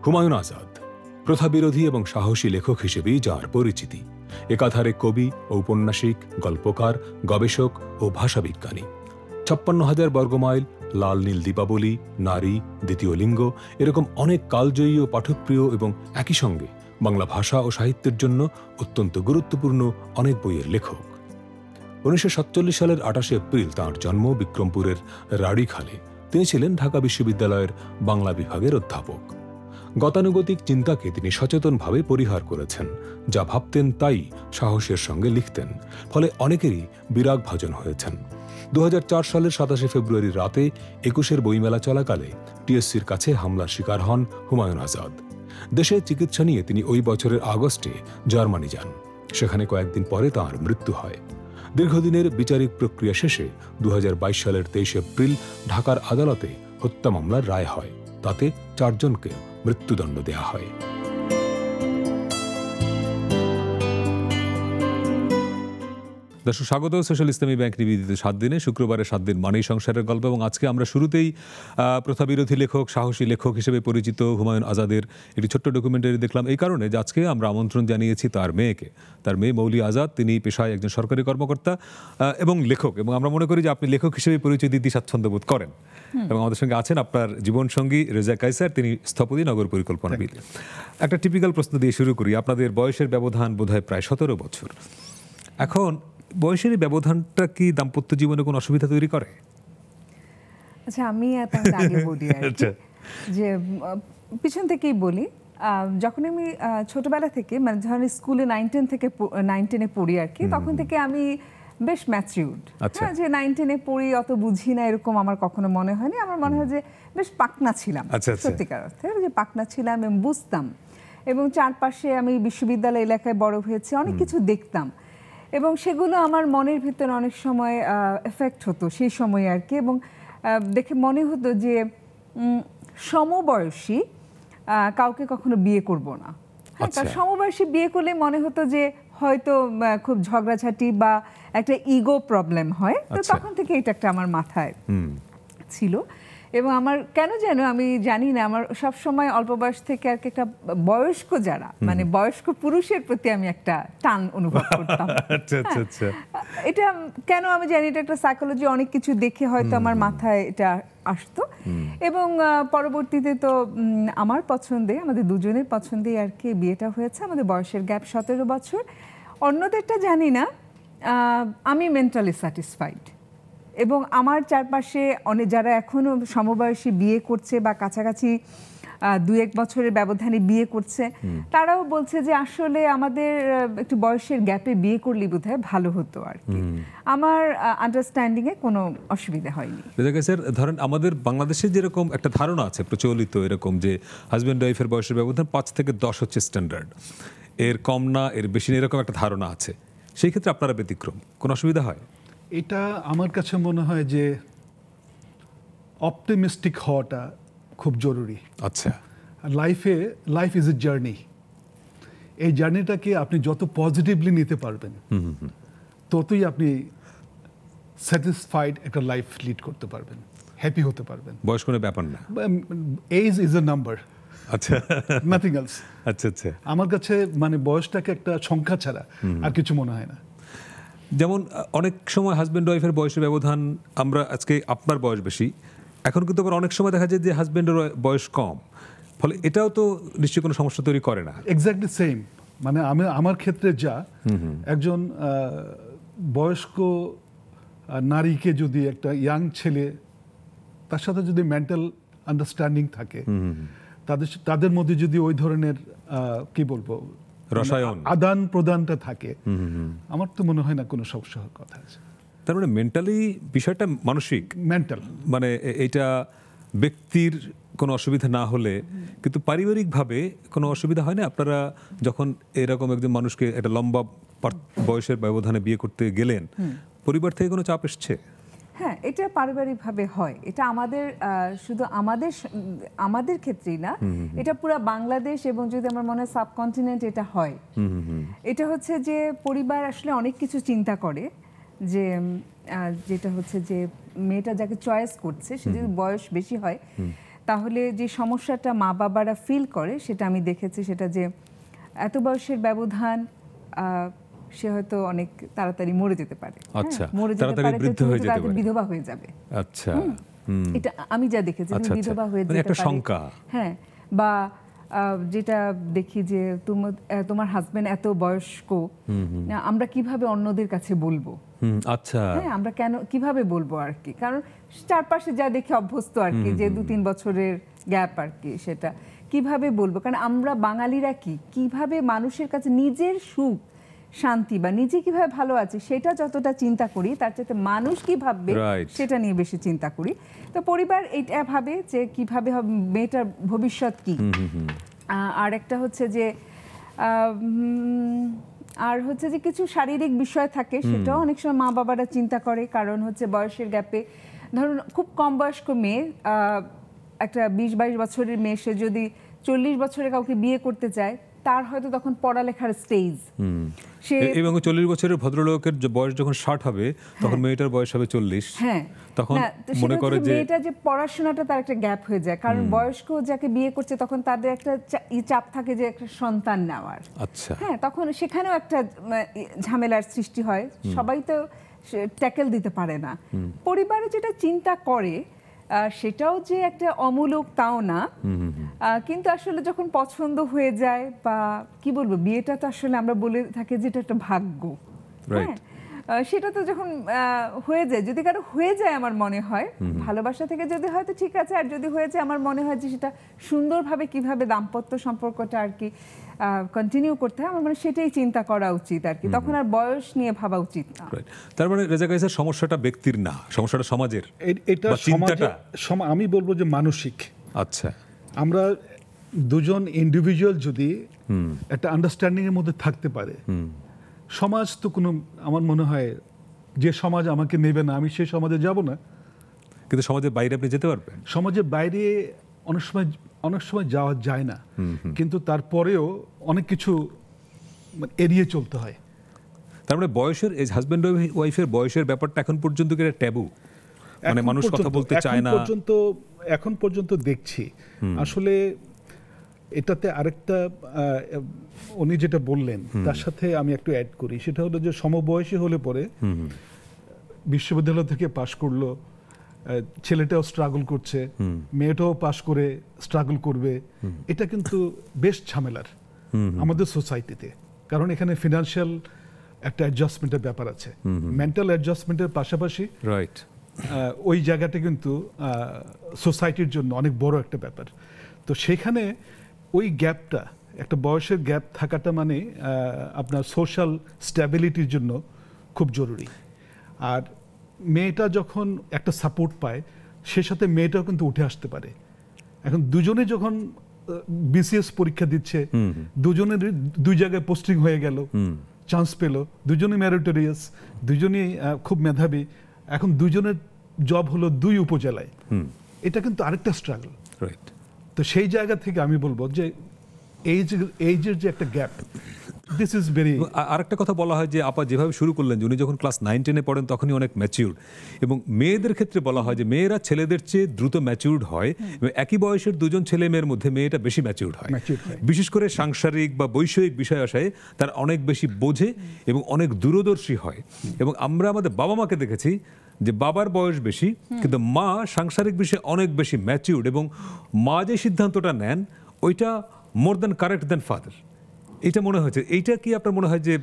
হুমায়ুন আজাদ প্রথাবিরোধী এবং সাহসী লেখক হিসেবেই যার পরিচিতি। একাধারে কবি, ঔপন্যাসিক, গল্পকার, গবেষক ও ভাষাবিজ্ঞানী। ৫৬,০০০ বর্গমাইল, লাল নীল দীপাবলি, নারী, দ্বিতীয় লিঙ্গ, এরকম অনেক কালজয়ী ও পাঠকপ্রিয় এবং একই সঙ্গে বাংলা ভাষা ও সাহিত্যের জন্য অত্যন্ত গুরুত্বপূর্ণ অনেক বইয়ের লেখক। ১৯৪৭ সালের ২৮ এপ্রিল তাঁর জন্ম বিক্রমপুরের রাড়ীখালে। তিনি ছিলেন ঢাকা বিশ্ববিদ্যালয়ের বাংলা বিভাগের অধ্যাপক। গতানুগতিক চিন্তাকে তিনি সচেতনভাবে পরিহার করেছেন। যা ভাবতেন তাই সাহসের সঙ্গে লিখতেন, ফলে অনেকেরই বিরাগভাজন হয়েছেন। ২০০৪ সালের ২৭ ফেব্রুয়ারি রাতে ২১-এর বইমেলা চলাকালে টিএসসির কাছে হামলার শিকার হন হুমায়ুন আজাদ। দেশে চিকিৎসা নিয়ে তিনি ওই বছরের আগস্টে জার্মানি যান। সেখানে কয়েকদিন পরে তাঁর মৃত্যু হয়। দীর্ঘদিনের বিচারিক প্রক্রিয়া শেষে ২০২২ সালের ২৩ এপ্রিল ঢাকার আদালতে হত্যা মামলার রায় হয়। তাতে ৪ জনকে মৃত্যুদণ্ড দেয়া হয়। দর্শক স্বাগত সোশ্যাল ইসলামী ব্যাংক নিবেদিত ৭ দিনে। শুক্রবারে ৭ দিন মানেই সংসারের গল্প, এবং আজকে আমরা শুরুতেই প্রথাবিরোধী লেখক, সাহসী লেখক হিসেবে পরিচিত হুমায়ুন আজাদের একটি ছোট্ট ডকুমেন্টারি দেখলাম। এই কারণে যে আজকে আমরা আমন্ত্রণ জানিয়েছি তার মেয়েকে। তার মেয়ে মৌলি আজাদ, তিনি পেশায় একজন সরকারি কর্মকর্তা এবং লেখক, এবং আমরা মনে করি যে আপনি লেখক হিসেবে পরিচয় দিতে স্বাচ্ছন্দ্য বোধ করেন। এবং আমাদের সঙ্গে আছেন আপনার জীবনসঙ্গী রেজা কায়সার, তিনি স্থপতি, নগর পরিকল্পনাবিদ। একটা টিপিক্যাল প্রশ্ন দিয়ে শুরু করি। আপনাদের বয়সের ব্যবধান বোধহয় প্রায় ১৭ বছর। এখন বয়সের ব্যবধানটা কি দাম্পত্য জীবনে কোনো অসুবিধা তৈরি করে? আচ্ছা, আমি আগে বলি যে পিছন থেকেই বলি। যখন আমি ছোটবেলা থেকে, মানে ধরেন স্কুলে 9-10 পড়ি আর কি, তখন থেকে আমি বেশ ম্যাচিউরড। যে 9-10 পড়ি, অত বুঝি না এরকম আমার কখনো মনে হয়নি। আমার মনে হয় যে বেশ পাকনা ছিলাম, সত্যিকার অর্থে যে পাকনা ছিলাম এবং বুঝতাম। এবং চারপাশে আমি বিশ্ববিদ্যালয় এলাকায় বড় হয়েছি, অনেক কিছু দেখতাম এবং সেগুলো আমার মনের ভিতরে অনেক সময় এফেক্ট হতো সেই সময় আর কি। এবং দেখে মনে হতো যে সমবয়সী কাউকে কখনো বিয়ে করব না। হ্যাঁ, কারণ সমবয়সী বিয়ে করলে মনে হতো যে হয়তো খুব ঝগড়াঝাটি বা একটা ইগো প্রবলেম হয়। তো তখন থেকে এটা একটা আমার মাথায় ছিল। এবং আমার কেন যেন আমি জানি না, আমার সব সময় অল্প বয়স থেকে আর কি একটা বয়স্ক যারা, মানে বয়স্ক পুরুষের প্রতি আমি একটা টান অনুভব করতাম। এটা কেন আমি জানি, এটা একটা সাইকোলজি, অনেক কিছু দেখে হয়তো আমার মাথায় এটা আসতো। এবং পরবর্তীতে তো আমার পছন্দে, আমাদের দুজনের পছন্দে আর কি বিয়েটা হয়েছে। আমাদের বয়সের গ্যাপ 17 বছর। অন্যদেরটা জানি না, আমি মেন্টালি স্যাটিসফাইড। এবং আমার চারপাশে অনেক যারা এখনো সমবয়সী বিয়ে করছে বা কাছাকাছি 2-1 বছরের ব্যবধানে বিয়ে করছে, তারাও বলছে যে আসলে আমাদের একটু বয়সের গ্যাপে বিয়ে করলে বোধহয় ভালো হতো আর কি। আমার আন্ডারস্ট্যান্ডিং এ কোনো অসুবিধা হয়নি। স্যার, ধরেন আমাদের বাংলাদেশে যেরকম একটা ধারণা আছে প্রচলিত, এরকম যে হাজব্যান্ড ওয়াইফের বয়সের ব্যবধান 5 থেকে 10 হচ্ছে স্ট্যান্ডার্ড, এর কম না, এর বেশি না, এরকম একটা ধারণা আছে। সেই ক্ষেত্রে আপনারা ব্যতিক্রম, কোনো অসুবিধা হয়? এটা আমার কাছে মনে হয় যে অপটিমিস্টিক হওয়াটা খুব জরুরি। আচ্ছা, লাইফ ইজ এ জার্নি। এই জার্নিটাকে আপনি যত পজিটিভলি নিতে পারবেন, ততই আপনি স্যাটিসফাইড একটা লাইফ লিড করতে পারবেন, হ্যাপি হতে পারবেন। বয়স কোনো ব্যাপার না, এজ ইজ এ নাম্বার, আচ্ছা, নাথিং এলস। আচ্ছা আচ্ছা, আমার কাছে মানে বয়সটাকে একটা সংখ্যা ছাড়া আর কিছু মনে হয় না। যেমন অনেক সময় হাজব্যান্ড ওয়াইফের বয়সের ব্যবধান, আমরা আজকে আপনার বয়স বেশি, এখন কিন্তু আবার অনেক সময় দেখা যায় যে হাজব্যান্ডের বয়স কম, ফলে এটাও তো নিশ্চয়ই কোনো সমস্যা তৈরি করে না? Exactly same. মানে আমার ক্ষেত্রে যা, একজন বয়স্ক নারীকে যদি একটা ইয়াং ছেলে, তার সাথে যদি মেন্টাল আন্ডারস্ট্যান্ডিং থাকে, তাদের মধ্যে যদি ওই ধরনের কি বলবো রসায়ন, আদান প্রদানটা থাকে, আমার তো মনে হয় না কোনো সমস্যা হওয়ার কথা আছে। তার মানে মেন্টালি বিষয়টা মানসিক, মেন্টাল, মানে এটা ব্যক্তির কোনো অসুবিধা না হলে, কিন্তু পারিবারিকভাবে কোনো অসুবিধা হয় না? আপনারা যখন এরকম একজন মানুষকে একটা লম্বা বয়সের ব্যবধানে বিয়ে করতে গেলেন, পরিবার থেকে কোনো চাপ এসছে? হ্যাঁ, এটা পারিবারিকভাবে হয়। এটা আমাদের শুধু আমাদের ক্ষেত্রেই না, এটা পুরো বাংলাদেশ এবং যদি আমার মনে হয় সাবকন্টিনেন্ট এটা হয়। এটা হচ্ছে যে পরিবার আসলে অনেক কিছু চিন্তা করে, যে যেটা হচ্ছে যে মেয়েটা যাকে চয়েস করছে সে যদি বয়স বেশি হয়, তাহলে যে সমস্যাটা মা বাবারা ফিল করে সেটা আমি দেখেছি, সেটা যে এত বয়সের ব্যবধান, সে হয়তো অনেক তাড়াতাড়ি মরে যেতে পারে, আচ্ছা, মরে যেতে তাড়াতাড়ি পারে, বৃদ্ধ হয়ে যেতে পারে, বিধবা হয়ে যাবে। আচ্ছা, এটা আমি যা দেখেছি, বিধবা হয়ে যেতে পারে, একটা শঙ্কা। হ্যাঁ, বা যেটা দেখি যে তোমার হাজবেন্ড এত বয়স্ক, আমরা কিভাবে অন্যদের কাছে বলবো? আচ্ছা, হ্যাঁ, আমরা কিভাবে বলবো আর কি, কারণ চারপাশে যা দেখে অভ্যস্ত আর কি, যে 2-3 বছরের গ্যাপ আর কি, সেটা কিভাবে বলবো? কারণ আমরা বাঙালিরা কিভাবে মানুষের কাছে নিজের সুখ শান্তি বা নিজে কিভাবে ভালো আছে সেটা যতটা চিন্তা করি, তার চাইতে মানুষ কি ভাববে সেটা নিয়ে বেশি চিন্তা করি। তো পরিবার এইটা ভাবে যে কিভাবে মেয়েটার ভবিষ্যৎ কি, আর একটা হচ্ছে যে কিছু শারীরিক বিষয় থাকে, সেটাও অনেক সময় মা বাবারা চিন্তা করে, কারণ হচ্ছে বয়সের গ্যাপে ধরুন খুব কম বয়স্ক মেয়ে, একটা 20-22 বছরের মেয়ে, সে যদি 40 বছরে কাউকে বিয়ে করতে চায়, তার হয়তো তখন পড়ালেখার স্টেজ, এবং 40 বছরের ভদ্রলোকের বয়স যখন 60 হবে, তখন মেয়েটার বয়স হবে 40। হ্যাঁ, তখন মনে করে যে মেয়েটা যে পড়াশোনাটা তার একটা গ্যাপ হয়ে যায়, কারণ বয়স্ক যাকে বিয়ে করছে তখন তাদের একটা চাপ থাকে যে একটা সন্তান নেওয়ার। আচ্ছা, হ্যাঁ, তখন সেখানেও একটা ঝামেলার সৃষ্টি হয়, সবাই তো ট্যাকেল দিতে পারে না। পরিবারে যেটা চিন্তা করে সেটাও যে একটা অমূলক তাও না, কিন্তু আসলে যখন পছন্দ হয়ে যায় বা কি বলবো, বিয়েটা তো আসলে আমরা বলে থাকি যে এটা একটা ভাগ্য, হ্যাঁ, সেটা তো যখন হয়ে যায়, যদি কারো হয়ে যায়, আমার মনে হয় ভালোবাসা থেকে যদি হয় তো ঠিক আছে, আর যদি হয়ে যায় আমার মনে হয় যে সেটা সুন্দরভাবে কিভাবে দাম্পত্য সম্পর্কটা আর কি কন্টিনিউ করতে হয়, আমার মানে সেটাই চিন্তা করা উচিত আর কি, তখন আর বয়স নিয়ে ভাবা উচিত না। তার মানে রেজা কাইসার, সমস্যাটা ব্যক্তির না, সমস্যাটা সমাজের, এটা আমি বলবো যে মানসিক। আচ্ছা, আমরা দুজন ইন্ডিভিজুয়াল যদি একটা আন্ডারস্ট্যান্ডিং এর মধ্যে থাকতে পারে, সমাজ তো কোনো, আমার মনে হয় যে সমাজ আমাকে নেবে না, আমি সেই সমাজে যাব না। কিন্তু সমাজের বাইরে আপনি যেতে পারবেন? সমাজের বাইরে অনেক সময় যাওয়া যায় না, কিন্তু তারপরেও অনেক কিছু এড়িয়ে চলতে হয়। তার মানে বয়সের, এই হাজব্যান্ড ওয়াইফের বয়সের ব্যাপারটা এখন পর্যন্ত কি একটা ট্যাবু, মানে মানুষ কথা বলতে চায় না এখন পর্যন্ত দেখছি। আসলে এটাতে আরেকটা উনি যেটা বললেন তার সাথে আমি একটু অ্যাড করি, সেটা হলো যে সমবয়সী হলে পরে বিশ্ববিদ্যালয় থেকে পাশ করলো, ছেলেটাও স্ট্রাগল করছে, মেয়েটাও পাশ করে স্ট্রাগল করবে, এটা কিন্তু বেশ ঝামেলার আমাদের সোসাইটিতে, কারণ এখানে ফিনান্সিয়াল একটা অ্যাডজাস্টমেন্টের ব্যাপার আছে, মেন্টাল অ্যাডজাস্টমেন্টের পাশাপাশি রাইট, ওই জায়গাটা কিন্তু সোসাইটির জন্য অনেক বড় একটা ব্যাপার। তো সেখানে ওই গ্যাপটা, একটা বয়সের গ্যাপ থাকাটা মানে আপনার সোশ্যাল স্ট্যাবিলিটির জন্য খুব জরুরি। আর মেয়েটা যখন একটা সাপোর্ট পায়, সে সাথে মেয়েটাও কিন্তু উঠে আসতে পারে। এখন দুজনে যখন বিসিএস পরীক্ষা দিচ্ছে, দুজনের দুই জায়গায় পোস্টিং হয়ে গেল, চান্স পেল, দুজনেই মেরিটোরিয়াস, দুজনেই খুব মেধাবী, এখন দুজনের জব হলো 2 উপজেলায়, এটা কিন্তু আরেকটা স্ট্রাগল। রাইট, তো সেই জায়গা থেকে আমি বলবো যে এইজের যে একটা গ্যাপ, দিস ইজ ভেরি। আরেকটা কথা বলা হয় যে আপা যেভাবে শুরু করলেন, উনি যখন ক্লাস 9-10-এ পড়েন তখনই অনেক ম্যাচিউরড, এবং মেয়েদের ক্ষেত্রে বলা হয় যে মেয়েরা ছেলেদের চেয়ে দ্রুত ম্যাচিউরড হয়, এবং একই বয়সের দুজন ছেলে মেয়ের মধ্যে মেয়েটা বেশি ম্যাচিউরড হয়, বিশেষ করে সাংসারিক বা বৈষয়িক বিষয় আশায় তার অনেক বেশি বোঝে এবং অনেক দূরদর্শী হয়। এবং আমরা আমাদের বাবা মাকে দেখেছি যে বাবার বয়স বেশি, কিন্তু মা সাংসারিক বিষয়ে অনেক বেশি ম্যাচিউরড, এবং মা যে সিদ্ধান্তটা নেন ওইটা more than correct than father. এটা মনে হয়েছে, এইটা কি আপনার মনে হয় যে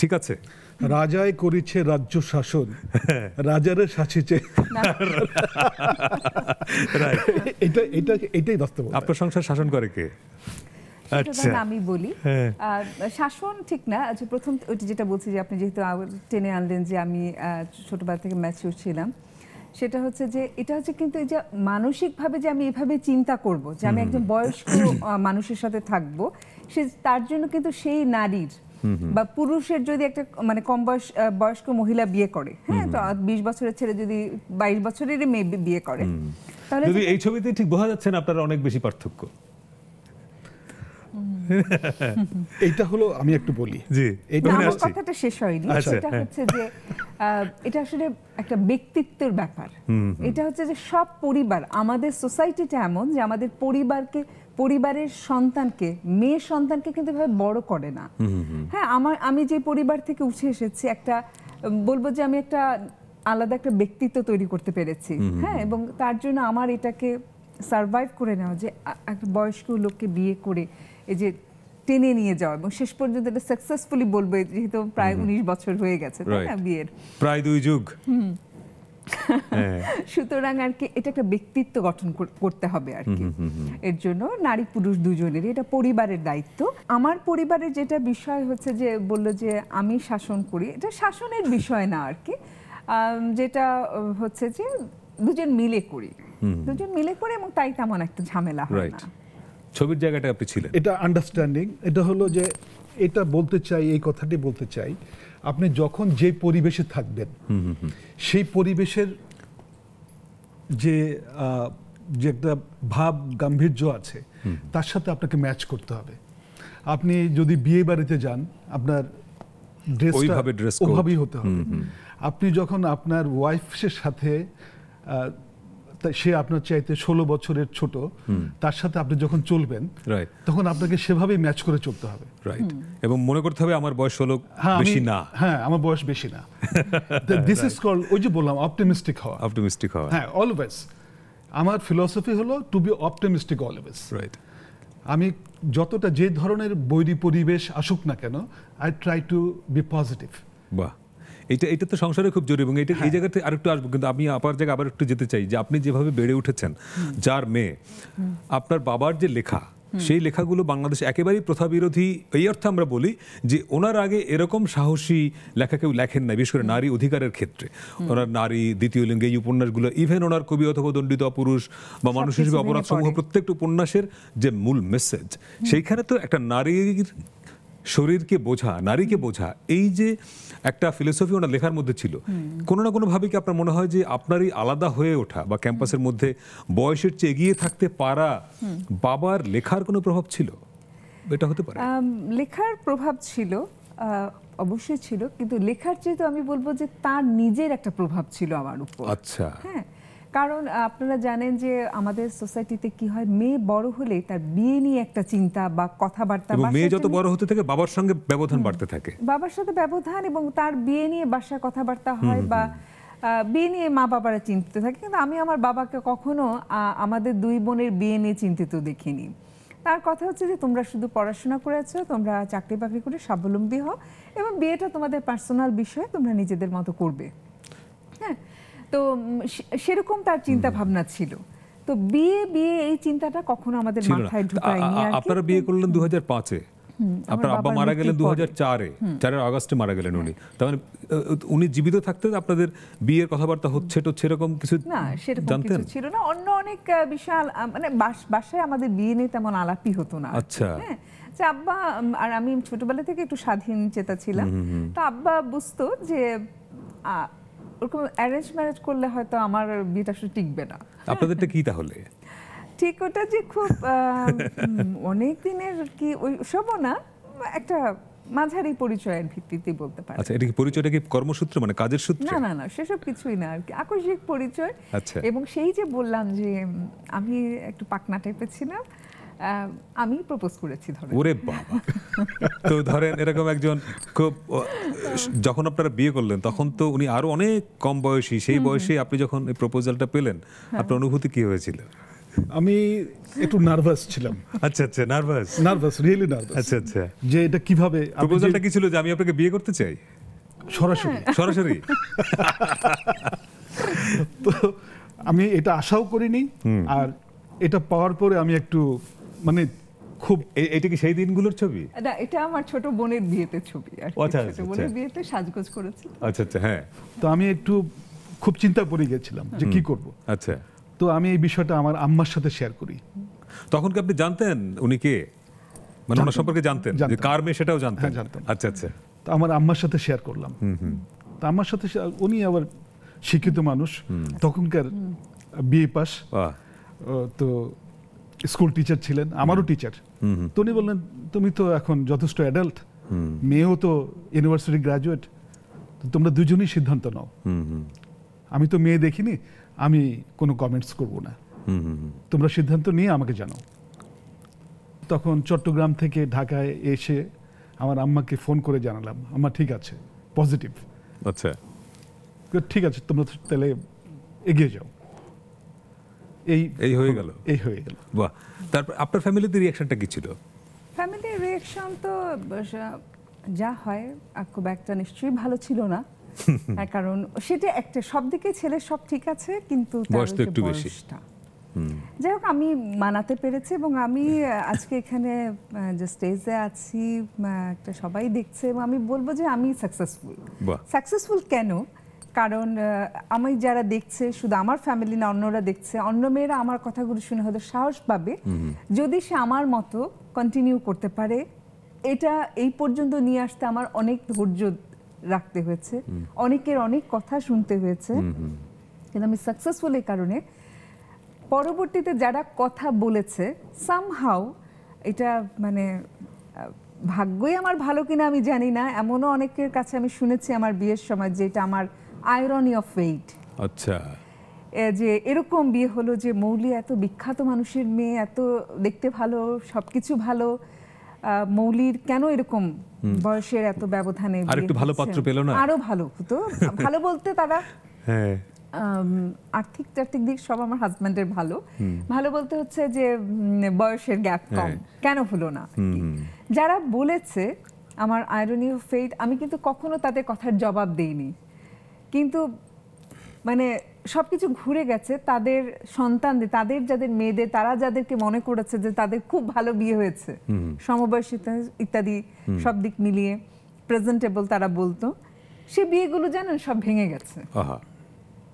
ঠিক আছে? রাজায় করিছে রাজ্য শাসন, রাজারে শাসিছে, এটাই বাস্তব। আপনার সংসার শাসন করে কে? আচ্ছা, আমি বলি শাসন ঠিক না। আচ্ছা, প্রথম ওইটা যেটা বলছি যে আপনি যেহেতু টেনে আনলেন যে আমি ছোটবেলা থেকে ম্যাচিউর ছিলাম, সেটা হচ্ছে যে এটা হচ্ছে কিন্তু এই যে মানসিকভাবে যে আমি এভাবে চিন্তা করব যে আমি একজন বয়স্ক মানুষের সাথে থাকব, সে তার জন্য কিন্তু সেই নারীর বা পুরুষের যদি একটা মানে কম বয়স্ক মহিলা বিয়ে করে, হ্যাঁ, তো 20 বছরের ছেলে যদি 22 বছরের মেয়ে বিয়ে করে, তাহলে যদি এই ছবিতে ঠিক বোঝা যাচ্ছে না আপনারা অনেক বেশি পার্থক্য। এইটা হলো, আমি একটু বলি, জি, আমার কথাটা শেষ হয়নি। সেটা হচ্ছে যে এটা আসলে একটা ব্যক্তিত্বের ব্যাপার। এটা হচ্ছে যে সব পরিবার, আমাদের সোসাইটিটা এমন যে আমাদের পরিবারের সন্তানকে, মেয়ে সন্তানকে কিন্তু এভাবে বড় করে না। হ্যাঁ, আমি যে পরিবার থেকে উঠে এসেছি, একটা বলবো যে আমি একটা আলাদা একটা ব্যক্তিত্ব তৈরি করতে পেরেছি। হ্যাঁ, এবং তার জন্য আমার এটাকে সারভাইভ করে নেওয়া, যে একটা বয়স্ক লোককে বিয়ে করে এই যে টেনে নিয়ে যাওয়া এবং শেষ পর্যন্ত এটা সাকসেসফুলি বলবো, যেহেতু প্রায় 19 বছর হয়ে গেছে তাই না বিয়ের, প্রায় 2 যুগ। সুতরাং আর কি এটা একটা ব্যক্তিত্ব গঠন করতে হবে আর কি। এর জন্য নারী পুরুষ দুজনেরই এটা পরিবারের দায়িত্ব। আমার পরিবারের যেটা বিষয় হচ্ছে যে বললো যে আমি শাসন করি, এটা শাসনের বিষয় না আর কি, যেটা হচ্ছে যে দুজন মিলে করি এবং তাই তেমন একটা ঝামেলা হয় না। ছবির জায়গাটা আপনি ছিলেন, এটা আন্ডারস্ট্যান্ডিং। এটা হলো যে এটা বলতে চাই, এই কথাটি বলতে চাই, আপনি যখন যে পরিবেশে থাকবেন সেই পরিবেশের যে একটা ভাব গাম্ভীর্য আছে তার সাথে আপনাকে ম্যাচ করতে হবে। আপনি যদি বিয়ে বাড়িতে যান, আপনার ড্রেসটা ওইভাবেই হতে হবে। আপনি যখন আপনার ওয়াইফের সাথে, সে আপনার চাইতে 16 বছরের ছোট, তার সাথে আপনি যখন চলবেন তখন আপনাকে সেভাবেই ম্যাচ করে চলতে হবে। রাইট, এবং মনে করতে হবে আমার বয়স হলো বেশি না। হ্যাঁ, আমার বয়স বেশি না। দিস ইজ কল্ড, ওই যে বললাম, অপটিমিস্টিক হওয়া। হ্যাঁ, অলওয়েজ আমার ফিলসফি হলো to be optimistic always. Right, আমি যতটা যে ধরনের বৈরী পরিবেশ আসুক না কেন, I try to be positive. বাহ, এটা তো সংসারে খুব জরুরি। এবং এটা এই জায়গাতে আরেকটু আসবো, কিন্তু আমি আপার জায়গায় আবার একটু যেতে চাই যে আপনি যেভাবে বেড়ে উঠেছেন, যার মেয়ে, আপনার বাবার যে লেখা, সেই লেখাগুলো বাংলাদেশে একেবারেই প্রথা বিরোধী। এই অর্থে আমরা বলি যে ওনার আগে এরকম সাহসী লেখা কেউ লেখেন না, বিশেষ করে নারী অধিকারের ক্ষেত্রে। ওনার নারী, দ্বিতীয় লিঙ্গে, এই উপন্যাসগুলো, ইভেন ওনার কবি অথবা দণ্ডিত অপুরুষ বা মানুষ হিসেবে অপরাধ সমূহ, প্রত্যেকটা উপন্যাসের যে মূল মেসেজ, সেইখানে তো একটা নারীর শরীরকে বোঝা, নারীকে বোঝা, এই যে একটা ফিলোসফি ওনার লেখার মধ্যে ছিল। কোনো না কোনো ভাবে কি আপনার মনে হয় যে আপনারই আলাদা হয়ে ওঠা বা ক্যাম্পাসের মধ্যে বয়সের চেয়ে এগিয়ে থাকতে পারা বাবার লেখার কোনো প্রভাব ছিল? এটা হতে পারে। লেখার প্রভাব ছিল, অবশ্যই ছিল, কিন্তু লেখার চেয়ে তো আমি বলবো যে তার নিজের একটা প্রভাব ছিল আমার উপর। আচ্ছা, হ্যাঁ, কারণ আপনারা জানেন যে আমাদের সোসাইটিতে কি হয়, মেয়ে বড় হলে তার বিয়ে নিয়ে একটা চিন্তা বা কথাবার্তা, মেয়ে যত বড় হতে থাকে বাবার সঙ্গে ব্যবধান বাড়তে থাকে, বাবার সাথে ব্যবধান, এবং তার বিয়ে নিয়ে বাসায় কথাবার্তা হয় বা বিয়ে নিয়ে মা বাবারা চিন্তিত থাকে। কিন্তু আমি আমার বাবাকে কখনো আমাদের দুই বোনের বিয়ে নিয়ে চিন্তিত দেখিনি। তার কথা হচ্ছে যে তোমরা শুধু পড়াশোনা করেছো, তোমরা চাকরি বাকরি করে স্বাবলম্বী হও, এবং বিয়েটা তোমাদের পার্সোনাল বিষয়, তোমরা নিজেদের মতো করবে। হ্যাঁ, তো সেরকম তার চিন্তা ভাবনা ছিল। তো বিয়ে এই চিন্তাটা কখনো আমাদের মাথায় ঢুকায়নি। আপনারা বিয়ে করলেন 2005-এ, আপনার আব্বা মারা গেলেন 2004-এ, 4 আগস্টে মারা গেলেন উনি। তার মানে উনি জীবিত থাকতে আপনাদের বিয়ের কথাবার্তা হচ্ছে এরকম কিছু না, সেরকম কিছু ছিল না। অন্য অনেক বিশাল, মানে বাসায় আমাদের বিয়ে নিয়ে তেমন আলাপই হতো না। আচ্ছা, হ্যাঁ, যে আব্বা আর আমি ছোটবেলা থেকে একটু স্বাধীন চেতা ছিলাম, তো আব্বা বুঝতো যে ওরকম অ্যারেঞ্জ ম্যারেজ করলে হয়তো আমার বিয়েটা আসলে টিকবে না। আপনাদেরটা কি তাহলে? ঠিক, ওটা যে খুব অনেক দিনের কি ওই সবও না, একটা মাঝারি পরিচয়ের ভিত্তিতে বলতে পারি। আচ্ছা, এটা কি পরিচয়টা কি কর্মসূত্র, মানে কাজের সূত্রে? না না না, সেসব কিছুই না আর কি, আকস্মিক পরিচয়। আচ্ছা, এবং সেই যে বললাম যে আমি একটু পাকনা টাইপের ছিলাম, আমি প্রপোজ করেছি ধরেন। ওরে বাবা! তো ধরেন এরকম একজন খুব, যখন আপনারা বিয়ে করলেন তখন তো উনি আরো অনেক কম বয়সী, সেই বয়সে আপনি যখন এই প্রপোজালটা পেলেন, আপনার অনুভূতি কি হয়েছিল? আমি একটু নার্ভাস ছিলাম। আচ্ছা আচ্ছা, নার্ভাস, রিয়েলি নার্ভাস। আচ্ছা আচ্ছা, যে এটা কিভাবে, প্রপোজালটা কি ছিল যে আমি আপনাকে বিয়ে করতে চাই সরাসরি? তো আমি এটা আশাও করিনি, আর এটা পাওয়ার পরে আমি একটু মানে খুব, এটা কি সেই দিনগুলোর ছবি? না, এটা আমার ছোট বোনের বিয়েতে ছবি আর কি, ছোট বোনের বিয়েতে সাজগোজ করেছি। আচ্ছা আচ্ছা, হ্যাঁ। তো আমি একটু খুব চিন্তা পড়ে গেছিলাম যে কি করব। আচ্ছা, তো আমি এই বিষয়টা আমার আম্মার সাথে শেয়ার করি। তখন কি আপনি জানতেন উনি কে, মানে ওনার সম্পর্কে জানতেন যে কার মেয়ে, সেটাও জানতেন? হ্যাঁ, জানতাম। আচ্ছা আচ্ছা, তো আমার আম্মার সাথে শেয়ার করলাম। তো আম্মার সাথে, উনি আবার শিক্ষিত মানুষ, তখনকার বিএ পাস, তো স্কুল টিচার ছিলেন, আমারও টিচার। তো উনি বললেন তুমি তো এখন যথেষ্ট অ্যাডাল্ট, মেয়েও তো ইউনিভার্সিটি গ্রাজুয়েট, তো তোমরা দুজনেই সিদ্ধান্ত নাও, আমি তো মেয়ে দেখিনি, আমি কোনো কমেন্টস করব না, তোমরা সিদ্ধান্ত নিয়ে আমাকে জানাও। তখন চট্টগ্রাম থেকে ঢাকায় এসে আমার আম্মাকে ফোন করে জানালাম, আম্মা ঠিক আছে, পজিটিভ। আচ্ছা, ঠিক আছে, তোমরা তাহলে এগিয়ে যাও। এই হয়ে গেল। বাহ। তারপর আপনার ফ্যামিলিতে রিঅ্যাকশনটা কি ছিল? ফ্যামিলির রিঅ্যাকশন তো যা হয় খুব একটা নিশ্চয়ই ভালো ছিল না। কারণ সেটা একটা, সব দিকে ছেলে সব ঠিক আছে, কিন্তু বয়স তো একটু বেশি। যাই হোক, আমি মানাতে পেরেছি এবং আমি আজকে এখানে যে স্টেজে আছি একটা সবাই দেখছে, এবং আমি বলবো যে আমি সাকসেসফুল কেন? কারণ আমি যারা দেখছে, শুধু আমার ফ্যামিলি না, অন্যরা দেখছে, অন্য মেয়েরা আমার কথাগুলো শুনে হয়তো সাহস পাবে, যদি সে আমার মতো কন্টিনিউ করতে পারে। এটা এই পর্যন্ত নিয়ে আসতে আমার অনেক ধৈর্য রাখতে হয়েছে, অনেকের অনেক কথা শুনতে হয়েছে, কিন্তু আমি সাকসেসফুল এই কারণে পরবর্তীতে যারা কথা বলেছে সামহাউ এটা মানে ভাগ্যই আমার ভালো কিনা আমি জানি না, এমনও অনেকের কাছে আমি শুনেছি আমার বিয়ের সময় যে এটা আমার আয়রনি অফ ফেট। আচ্ছা, যে এরকম বিয়ে হলো যে মৌলি এত বিখ্যাত মানুষের মেয়ে, এত দেখতে ভালো, সবকিছু ভালো, মৌলির কেন এরকম বয়সের এত ব্যবধানে আর একটু ভালো পাত্র পেল না? আরো ভালো হতো। ভালো বলতে তারা হ্যাঁ, আর্থিক দিক সব আমার হাজব্যান্ডের ভালো, ভালো বলতে হচ্ছে যে বয়সের গ্যাপ কম, কেন হলো না। যারা বলেছে আমার আয়রনি অফ ফেট, আমি কিন্তু কখনো তাদের কথার জবাব দেইনি, কিন্তু মানে সবকিছু ঘুরে গেছে তাদের সন্তানদের, তাদের যাদের মেয়েদের, তারা যাদেরকে মনে করেছে যে তাদের খুব ভালো বিয়ে হয়েছে, সমবয়সী ইত্যাদি সব দিক মিলিয়ে প্রেজেন্টেবল তারা বলতো, সে বিয়েগুলো জানেন সব ভেঙে গেছে।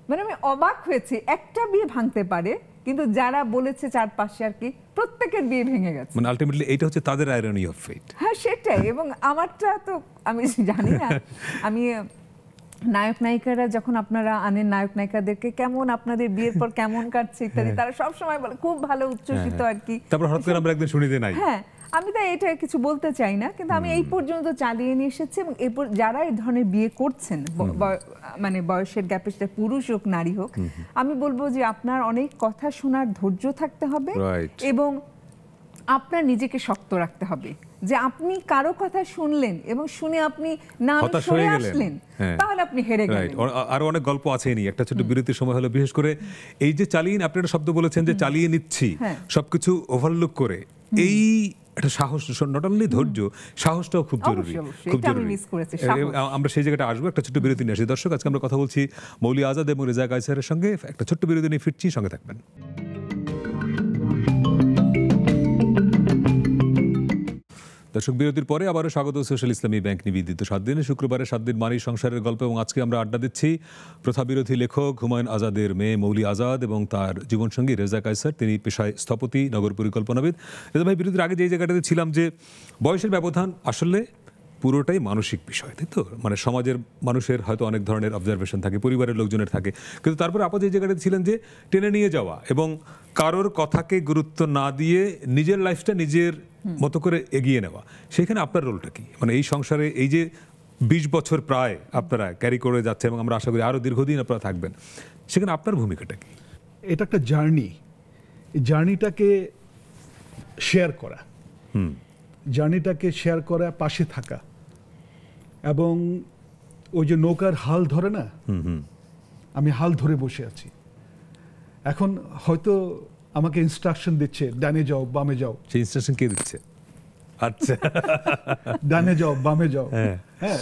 মানে আমি অবাক হয়েছি, একটা বিয়ে ভাঙতে পারে, কিন্তু যারা বলেছে চারপাশে আর কি প্রত্যেকের বিয়ে ভেঙে গেছে। মানে আলটিমেটলি এইটা হচ্ছে তাদের আয়রনি অফ ফেট। হ্যাঁ সেটাই। এবং আমারটা তো আমি জানি না, আমি নায়ক নায়িকারা যখন আপনারা আনেন নায়ক নায়িকাদেরকে, কেমন আপনাদের বিয়ের পর কেমন কাটছে ইত্যাদি, তারা সব সময় বলে খুব ভালো, উচ্ছ্বসিত আর কি। তারপর হঠাৎ করে আমরা একদিন শুনিতে নাই। হ্যাঁ, আমি তাই এটা কিছু বলতে চাই না, কিন্তু আমি এই পর্যন্ত চালিয়ে নিয়ে এসেছি। এবং এরপর যারা এই ধরনের বিয়ে করছেন, মানে বয়সের গ্যাপে, সেটা পুরুষ হোক নারী হোক, আমি বলবো যে আপনার অনেক কথা শোনার ধৈর্য থাকতে হবে এবং আপনার নিজেকে শক্ত রাখতে হবে, যে আপনি কারো কথা শুনলেন এবং শুনে আপনি না সরে আসলেন, তাহলে আপনি হেরে গেলেন। আরো অনেক গল্প আছে নি, একটা ছোট বিরতির সময় হলো, বিশেষ করে এই যে চালিয়ে, আপনি একটা শব্দ বলেছেন যে চালিয়ে নিচ্ছি সবকিছু ওভারলুক করে, এই একটা সাহস, নট অনলি ধৈর্য, সাহসটাও খুব জরুরি, খুব জরুরি। আমরা সেই জায়গাটা আসবো, একটা ছোট্ট বিরতি নিয়ে আসি। দর্শক, আজকে আমরা কথা বলছি মৌলি আজাদ এবং রেজা কায়সারের সঙ্গে। একটা ছোট্ট বিরতি নিয়ে ফিরছি, সঙ্গে থাকবেন। দর্শক, বিরতির পরে আবারও স্বাগত সোশ্যাল ইসলামী ব্যাংক নিবেদিত 7 দিনে, শুক্রবারে 7 দিন মানেই সংসারের গল্প। এবং আজকে আমরা আড্ডা দিচ্ছি প্রথা বিরোধী লেখক হুমায়ুন আজাদের মেয়ে মৌলি আজাদ এবং তার জীবনসঙ্গী রেজা কায়সার। তিনি পেশায় স্থপতি, নগর পরিকল্পনাবিদ। রেজা ভাই, বিরতির আগে যে জায়গাটাতে ছিলাম যে বয়সের ব্যবধান আসলে পুরোটাই মানসিক বিষয়, তাই তো? মানে সমাজের মানুষের হয়তো অনেক ধরনের অবজারভেশন থাকে, পরিবারের লোকজনের থাকে, কিন্তু তারপরে আপনি যে জায়গাটাতে ছিলেন যে টেনে নিয়ে যাওয়া এবং কারোর কথাকে গুরুত্ব না দিয়ে নিজের লাইফটা নিজের মতো করে এগিয়ে নেওয়া, সেখানে আপনার রোলটা কি? মানে এই সংসারে এই যে 20 বছর প্রায় আপনারা ক্যারি করে যাচ্ছে এবং আমরা আশা করি আরো দীর্ঘদিন আপনারা থাকবেন, সেখানে আপনার ভূমিকাটা কি? এটা একটা জার্নি, এই জার্নিটাকে শেয়ার করা, জার্নিটাকে শেয়ার করা, পাশে থাকা, এবং ওই যে নৌকার হাল ধরে না, আমি হাল ধরে বসে আছি। এখন হয়তো আমাকে ইনস্ট্রাকশন দিচ্ছে, ডানে যাও, বামে যাও। সেই ইনস্ট্রাকশন কে দিচ্ছে? আচ্ছা, ডানে যাও, বামে যাও। হ্যাঁ,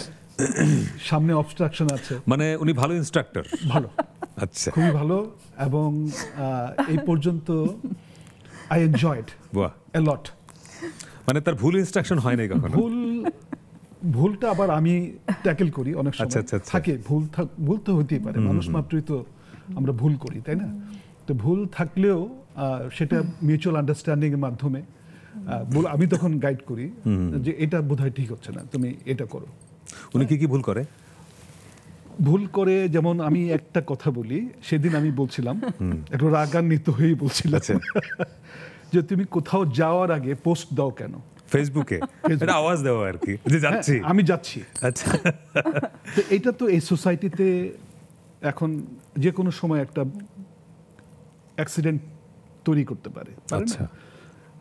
সামনে অবস্ট্রাকশন আছে। মানে উনি ভালো ইনস্ট্রাক্টর? ভালো, আচ্ছা, খুবই ভালো। এবং এই পর্যন্ত আই এনজয়েড এ লট। মানে তার ভুল ইনস্ট্রাকশন হয় নাই কখনো? ভুলটা আবার আমি ট্যাকেল করি অনেক সময়। থাকে ভুল তো হতেই পারে, মানুষ মাত্রই তো আমরা ভুল করি, তাই না? তো ভুল থাকলেও সেটা মিউচুয়াল আন্ডারস্ট্যান্ডিং এর মাধ্যমে আমি তখন গাইড করি যে এটা বোধহয় ঠিক হচ্ছে না, তুমি এটা করো। উনি কি ভুল করে? ভুল করে, যেমন আমি একটা কথা বলি, সেদিন আমি বলছিলাম, একটু রাগান্বিত হয়েই বলছিলাম যে তুমি কোথাও যাওয়ার আগে পোস্ট দাও কেন? ফেসবুকে এটা আওয়াজ দেওয়া আর কি যে যাচ্ছি, আমি যাচ্ছি। আচ্ছা তো এইটা তো এই সোসাইটিতে এখন যে কোনো সময় একটা অ্যাক্সিডেন্ট তৈরি করতে পারে, পারে না? আচ্ছা।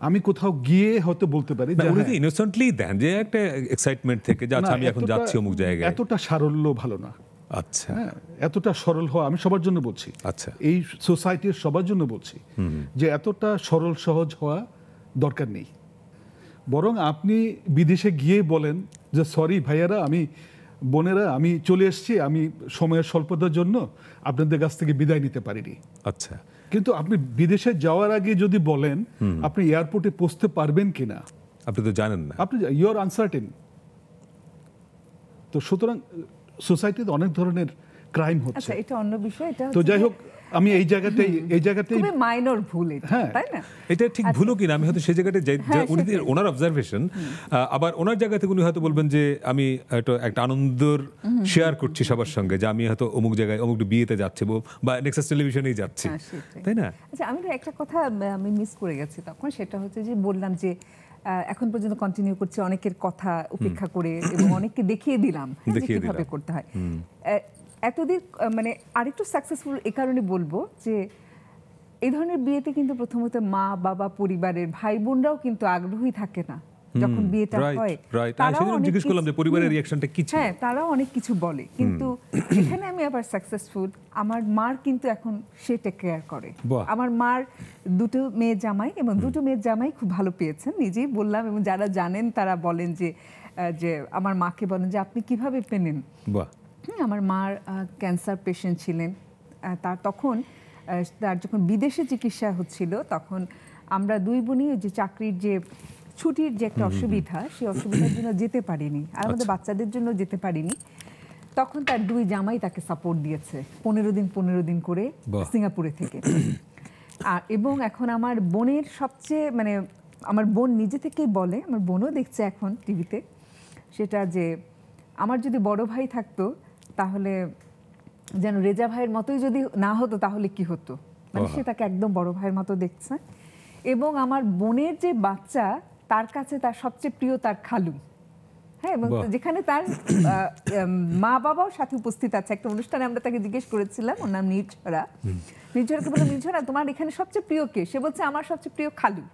আমি কোথাও গিয়ে হয়তো বলতে পারি না, যে উনি তো হ্যাঁ, ইনোসেন্টলি দেন যে একটা এক্সাইটমেন্ট থেকে যে আচ্ছা না, আমি এখন এতটা- যাচ্ছি অমুক জায়গায়। এতটা সারল্য ভালো না। আচ্ছা হ্যাঁ, এতটা সরল হওয়া আমি সবার জন্য বলছি, আচ্ছা এই সোসাইটির সবার জন্য বলছি যে এতটা সরল সহজ হওয়া দরকার নেই। বরং আপনি বিদেশে গিয়ে বলেন যে সরি ভাইয়ারা, বোনেরা, আমি চলে এসেছি, আমি সময়ের স্বল্পতার জন্য আপনাদের কাছ থেকে বিদায় নিতে পারিনি। আচ্ছা কিন্তু আপনি বিদেশে যাওয়ার আগে যদি বলেন আপনি এয়ারপোর্টে পৌঁছতে পারবেন কিনা, আপনি তো জানেন না। আপনি ইউ আর আনসার্টেন। তো সুতরাং সোসাইটিতে অনেক ধরনের ক্রাইম হচ্ছে। আচ্ছা, এটা অন্য বিষয়। এটা তো হচ্ছে যাই যে হোক, আমি এই জায়গাতেই খুবই মাইনর ভুল এটা, হ্যাঁ। তাই না? এটা ঠিক ভুলও কিনা আমি হয়তো সেই জায়গাটা উনি সেটাই। ওনার অবজারভেশন, আবার ওনার জায়গা থেকে উনি হয়তো বলবেন যে আমি একটা আনন্দর শেয়ার করছি সবার সঙ্গে, যে আমি হয়তো অমুক জায়গায় অমুক বিয়েতে যাচ্ছি বা নেক্সাস টেলিভিশনেই যাচ্ছি, হ্যাঁ, সেটাই। তাই না? আচ্ছা, আমি তো একটা কথা আমি মিস করে গেছি তখন, সেটা হচ্ছে যে বললাম যে এখন পর্যন্ত কন্টিনিউ করছে অনেকের কথা উপেক্ষা করে এবং অনেককে দেখিয়ে দিলাম যে দেখিয়ে কিভাবে দিলাম। করতে হয়। এতদিন মানে আরেকটু সাকসেসফুল এ কারণে বলবো যে এই ধরনের বিয়েতে কিন্তু প্রথমত মা বাবা পরিবারের ভাই বোনরাও কিন্তু আগ্রহী থাকে না যখন বিয়েটা হয়। তারাও জিজ্ঞেস করলাম যে পরিবারের রিঅ্যাকশনটা কি ছিল। হ্যাঁ, তারাও অনেক কিছু বলে, কিন্তু এখানে আমি আবার সাকসেসফুল। আমার মার কিন্তু এখন সে টেক কেয়ার করে। বাহ। আমার মার দুটো মেয়ে জামাই, এবং দুটো মেয়ের জামাই খুব ভালো পেয়েছেন, নিজেই বললাম, এবং যারা জানেন তারা বলেন যে আমার মাকে বলেন যে আপনি কিভাবে পেলেন। বাহ। আমার মার ক্যান্সার পেশেন্ট ছিলেন, তার যখন বিদেশে চিকিৎসা হচ্ছিল তখন আমরা দুই বোনই যে চাকরির যে ছুটির যে একটা অসুবিধা, সেই অসুবিধার জন্য যেতে পারিনি, আর আমাদের বাচ্চাদের জন্য যেতে পারিনি। তখন তার দুই জামাই তাকে সাপোর্ট দিয়েছে 15 দিন করে সিঙ্গাপুরে থেকে। এবং এখন আমার বোনের সবচেয়ে মানে আমার বোন নিজে থেকেই বলে, আমার বোনও দেখছে এখন টিভিতে, সেটা যে আমার যদি বড় ভাই থাকতো তাহলে যেন রেজা ভাইয়ের মতোই যদি না হতো তাহলে কি হতো, মানে সে তাকে একদম বড় ভাইয়ের মতো দেখছে। এবং আমার বোনের যে বাচ্চা, তার কাছে তার সবচেয়ে প্রিয় তার খালু। হ্যাঁ, এবং যেখানে তার মা বাবাও সাথে উপস্থিত আছে। একটা অনুষ্ঠানে আমরা তাকে জিজ্ঞেস করেছিলাম, ওর নাম নির্ঝরাকে বললাম, নির্ঝরা তোমার এখানে সবচেয়ে প্রিয় কে? সে বলছে আমার সবচেয়ে প্রিয় খালু।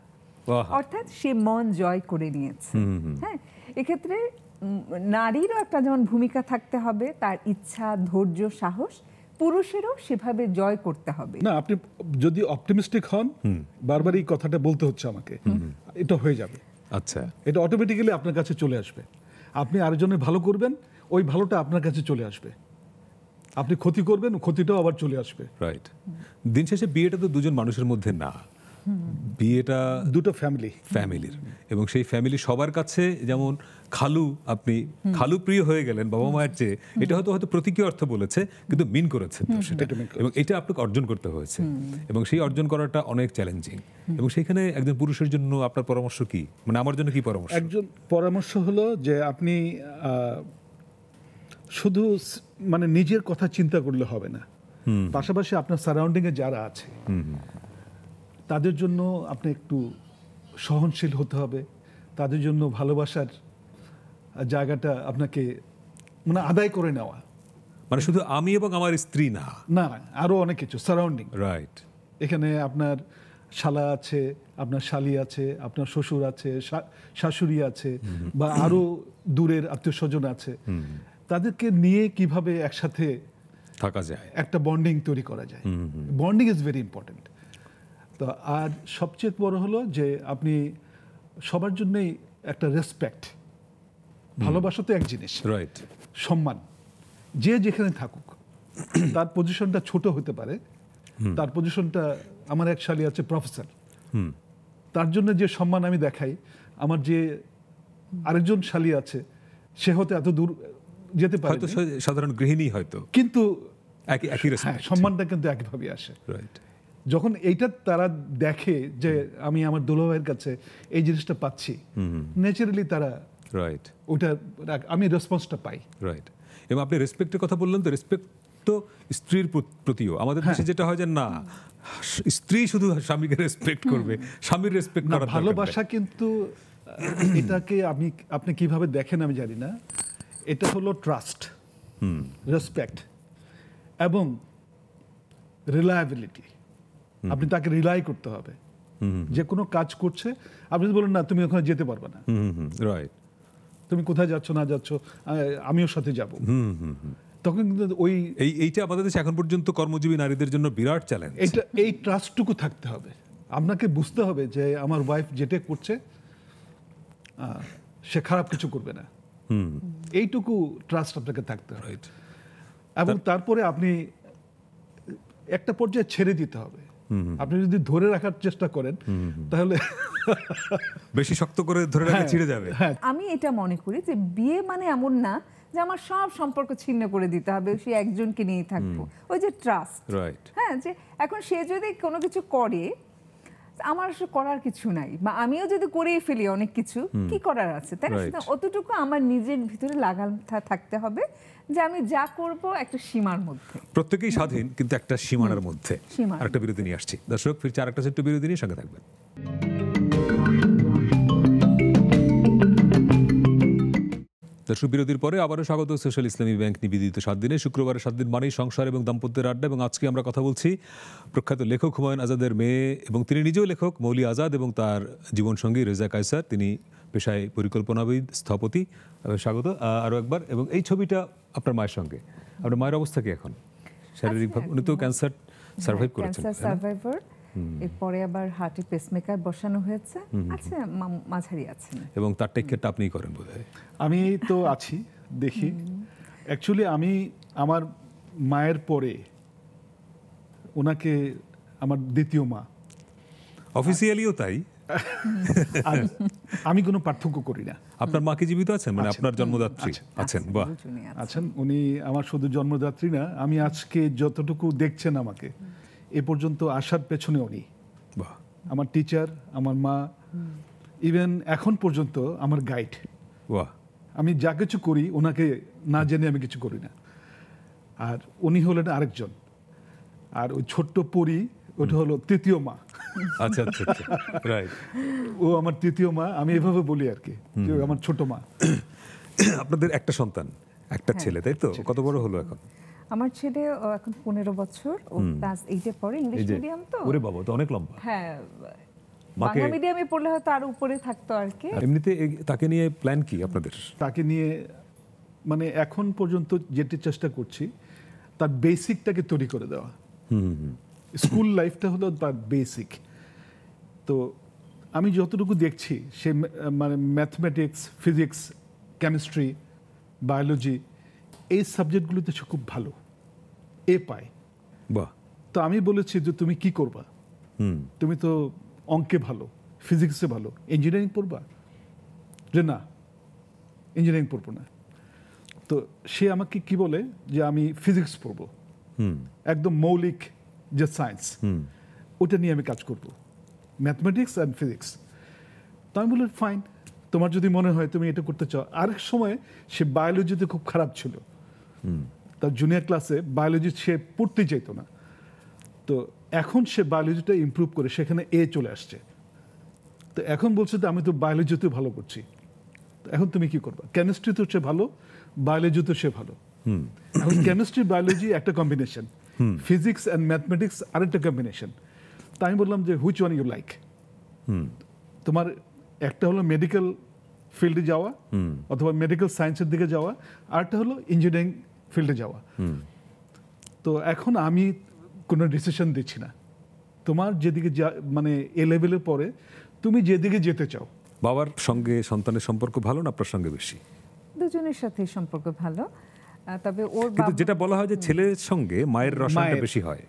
অর্থাৎ সে মন জয় করে নিয়েছে। হ্যাঁ, এক্ষেত্রে নারীরও একটা যেমন ভূমিকা থাকতে হবে, তার ইচ্ছা, ধৈর্য, সাহস, পুরুষেরও সেভাবে জয় করতে হবে। না, আপনি যদি অপটিমিস্টিক হন, বারবার এই কথাটা বলতে হচ্ছে আমাকে, এটা হয়ে যাবে। আচ্ছা, এটা অটোমেটিক্যালি আপনার কাছে চলে আসবে। আপনি আরেকজনের ভালো করবেন, ওই ভালোটা আপনার কাছে চলে আসবে। আপনি ক্ষতি করবেন, ক্ষতিটাও আবার চলে আসবে। রাইট। দিন শেষে বিয়েটা তো দুজন মানুষের মধ্যে না, বিয়েটা দুটো ফ্যামিলির, এবং সেই ফ্যামিলি সবার কাছে যেমন খালু, আপনি খালু প্রিয় হয়ে গেলেন বাবা মায়ের চেয়ে, এটা হয়তো প্রতীকী অর্থ বলেছে কিন্তু মিন করেছেন তো সেটা, এবং এটা আপনাকে অর্জন করতে হয়েছে, এবং সেই অর্জন করাটা অনেক চ্যালেঞ্জিং। এবং সেখানে একজন পুরুষের জন্য আপনার পরামর্শ কি, মানে আমার জন্য কি পরামর্শ? একজন পরামর্শ হলো যে আপনি শুধু মানে নিজের কথা চিন্তা করলে হবে না, পাশাপাশি আপনার সারাউন্ডিং এ যারা আছে তাদের জন্য আপনি একটু সহনশীল হতে হবে। তাদের জন্য ভালোবাসার জায়গাটা আপনাকে মানে আদায় করে নেওয়া, মানে শুধু আমি এবং আমার স্ত্রী না, না আরো অনেক কিছু সারাউন্ডিং। রাইট। এখানে আপনার শালা আছে, আপনার শালি আছে, আপনার শ্বশুর আছে, শাশুড়ি আছে, বা আরো দূরের আত্মীয় স্বজন আছে। তাদেরকে নিয়ে কিভাবে একসাথে থাকা যায়, একটা বন্ডিং তৈরি করা যায়। Bonding is very important. তো আর সবচেয়ে বড় হলো যে আপনি সবার জন্যই একটা রেসপেক্ট, ভালোবাসা তো এক জিনিস, রাইট, সম্মান, যে যেখানে থাকুক তার পজিশনটা ছোট হতে পারে, তার পজিশনটা, আমার এক শালী আছে প্রফেসর, তার জন্য যে সম্মান আমি দেখাই, আমার যে আরেকজন শালী আছে সে হয়তো এত দূর যেতে পারে, হয়তো সাধারণ গৃহিণী, হয়তো কিন্তু একই রেসপেক্ট, সম্মানটা কিন্তু একইভাবে আসে। রাইট। যখন এইটা তারা দেখে যে আমি আমার দুলাভাইয়ের কাছে এই জিনিসটা পাচ্ছি, ন্যাচারালি তারা রাইট, ওটা আমি রেসপন্সটা পাই। রাইট। এবং আপনি রেসপেক্টের কথা বললেন, তো রেসপেক্ট তো স্ত্রীর প্রতিও আমাদের দেশে যেটা হয় যে না, স্ত্রী শুধু স্বামীকে রেসপেক্ট করবে, স্বামীর রেসপেক্ট করা ভালোবাসা কিন্তু এটাকে আপনি কিভাবে দেখেন আমি জানি না। এটা হলো ট্রাস্ট, রেসপেক্ট এবং রিলায়েবিলিটি। আপনি তাকে রিলাই করতে হবে। যে কোনো কাজ করছে, আপনি যদি বলেন না তুমি ওখানে যেতে পারবে না, রাইট, তুমি কোথায় যাচ্ছ না যাচ্ছ, আমিও সাথে যাব, তখন কিন্তু এইটা আমাদের দেশে এখন পর্যন্ত কর্মজীবী নারীদের জন্য বিরাট চ্যালেঞ্জ। এই ট্রাস্টটুকু থাকতে হবে। আপনাকে বুঝতে হবে যে আমার ওয়াইফ যেটা করছে সে খারাপ কিছু করবে না, এইটুকু ট্রাস্ট আপনাকে থাকতে হবে। এবং তারপরে আপনি একটা পর্যায়ে ছেড়ে দিতে হবে। আপনি যদি ধরে রাখার চেষ্টা করেন তাহলে বেশি শক্ত করে ধরে রাখলে ছিঁড়ে যাবে। আমি এটা মনে করি যে বিয়ে মানে এমন না যে আমার সব সম্পর্ক ছিন্ন করে দিতে হবে, সে একজনকে নিয়ে থাকবো। ওই যে ট্রাস্ট, রাইট, হ্যাঁ, যে এখন সে যদি কোনো কিছু করে আমার আসলে করার কিছু নাই, বা আমিও যদি করেই ফেলি অনেক কিছু, কি করার আছে, তাই না? অতটুকু আমার নিজের ভিতরে লাগাম থাকতে হবে যে আমি যা করব একটা সীমার মধ্যে। প্রত্যেকেই স্বাধীন, কিন্তু একটা সীমানার মধ্যে। আরেকটা বিরতি নিয়ে আসছি দর্শক, ফিরছে আরেকটা ছোট্ট বিরতি নিয়ে, সঙ্গে থাকবেন। দর্শক, বিরতির পরে আবারও স্বাগত সোশ্যাল ইসলামী ব্যাংক নিবেদিত 7 দিনে। শুক্রবারের 7 দিন মানেই সংসার এবং দাম্পত্যের আড্ডা, এবং আজকে আমরা কথা বলছি প্রখ্যাত লেখক হুমায়ুন আজাদের মেয়ে, এবং তিনি নিজেও লেখক, মৌলি আজাদ, এবং তার জীবনসঙ্গী রেজা কায়সার। তিনি পেশায় পরিকল্পনাবিদ, স্থপতি। স্বাগত আরও একবার। এবং এই ছবিটা আপনার মায়ের সঙ্গে। আপনার মায়ের অবস্থা কি এখন শারীরিকভাবে? উনি তো ক্যান্সার সার্ভাইভ করেছেন। ক্যান্সার সার্ভাইভার, এরপরে আবার হার্টে পেসমেকার বসানো হয়েছে, আছে মাঝারি আছেন। এবং তার টেক কেয়ারটা আপনিই করেন বোধহয়। আমি তো আছি, দেখি। অ্যাকচুয়ালি আমি আমার মায়ের পরে ওনাকে আমার দ্বিতীয় মা। অফিসিয়ালিও তাই। আর আমি কোনো পার্থক্য করি না। আপনার মা কি জীবিত আছেন? মানে আপনার জন্মদাত্রী আছেন? বাহ, আছেন। উনি আমার শুধু জন্মদাত্রী না, আমি আজকে যতটুকু দেখছেন আমাকে এ পর্যন্ত আসার পেছনে উনি। বাহ, আমার টিচার, আমার মা, ইভেন এখন পর্যন্ত আমার গাইড। বাহ। আমি যা কিছু করি ওনাকে না জেনে আমি কিছু করি না। আর উনি হলেন আরেকজন। আর ওই ছোট্ট পরি, ওটা হলো তৃতীয় মা। আচ্ছা আচ্ছা, রাইট। ও আমার তৃতীয় মা, আমি এভাবে বলি আর কি, যে আমার ছোট মা। আপনাদের একটা সন্তান, একটা ছেলে, তাই তো? কত বড় হলো এখন? আমার ছেলে এখন 15 বছর, ও ক্লাস 8-এ পড়ে, ইংলিশ মিডিয়াম তো। ওরে বাবা, তো অনেক লম্বা। হ্যাঁ, বাংলা মিডিয়ামে পড়লে হয়তো আরো উপরে থাকতো আর কি। এমনিতে তাকে নিয়ে প্ল্যান কি আপনাদের? তাকে নিয়ে মানে এখন পর্যন্ত যেটি চেষ্টা করছি, তার বেসিকটাকে তৈরি করে দেওয়া। স্কুল লাইফটা হলো তার বেসিক। তো আমি যতটুকু দেখছি, সে মানে ম্যাথমেটিক্স, ফিজিক্স, কেমিস্ট্রি, বায়োলজি, এই সাবজেক্টগুলোতে সে খুব ভালো, এ পায়। বাহ। তো আমি বলেছি যে তুমি কি করবা? তুমি তো অঙ্কে ভালো, ফিজিক্সে ভালো, ইঞ্জিনিয়ারিং পড়বা? যে না, ইঞ্জিনিয়ারিং পড়বো না। তো সে আমাকে কি বলে যে আমি ফিজিক্স পড়বো, একদম মৌলিক যে সায়েন্স, ওটা নিয়ে আমি কাজ করব, ম্যাথমেটিক্স অ্যান্ড ফিজিক্স। তো আমি বললাম ফাইন, তোমার যদি মনে হয় তুমি এটা করতে চাও। আরেক সময় সে বায়োলজিতে খুব খারাপ ছিল, তার জুনিয়র ক্লাসে বায়োলজি সে পড়তে চাইতো না। তো এখন সে বায়োলজিটা ইমপ্রুভ করে সেখানে এ চলে আসছে। তো এখন বলছে যে আমি তো বায়োলজিতেও ভালো করছি, এখন তুমি কি করবা? কেমিস্ট্রিতেও সে ভালো, বায়োলজিতেও সে ভালো। এখন কেমিস্ট্রি বায়োলজি একটা কম্বিনেশন, ফিজিক্স অ্যান্ড ম্যাথমেটিক্স আরেকটা কম্বিনেশন। তা আমি বললাম যে হুইচ ওয়ান ইউ লাইক? তোমার একটা হলো মেডিকেল ফিল্ডে যাওয়া অথবা মেডিকেল সায়েন্সের দিকে যাওয়া, আরেকটা হলো ইঞ্জিনিয়ারিং ফিল্ডে যাওয়া। তো এখন আমি কোনো ডিসিশন দিচ্ছি না, তোমার যেদিকে মানে এ লেভেলের পরে তুমি যেদিকে যেতে চাও। বাবার সঙ্গে সন্তানের সম্পর্ক ভালো না আপনার সঙ্গে বেশি? দুজনের সাথে সম্পর্ক ভালো, তবে ওর কিন্তু যেটা বলা হয় যে ছেলের সঙ্গে মায়ের রসায়নটা বেশি হয়।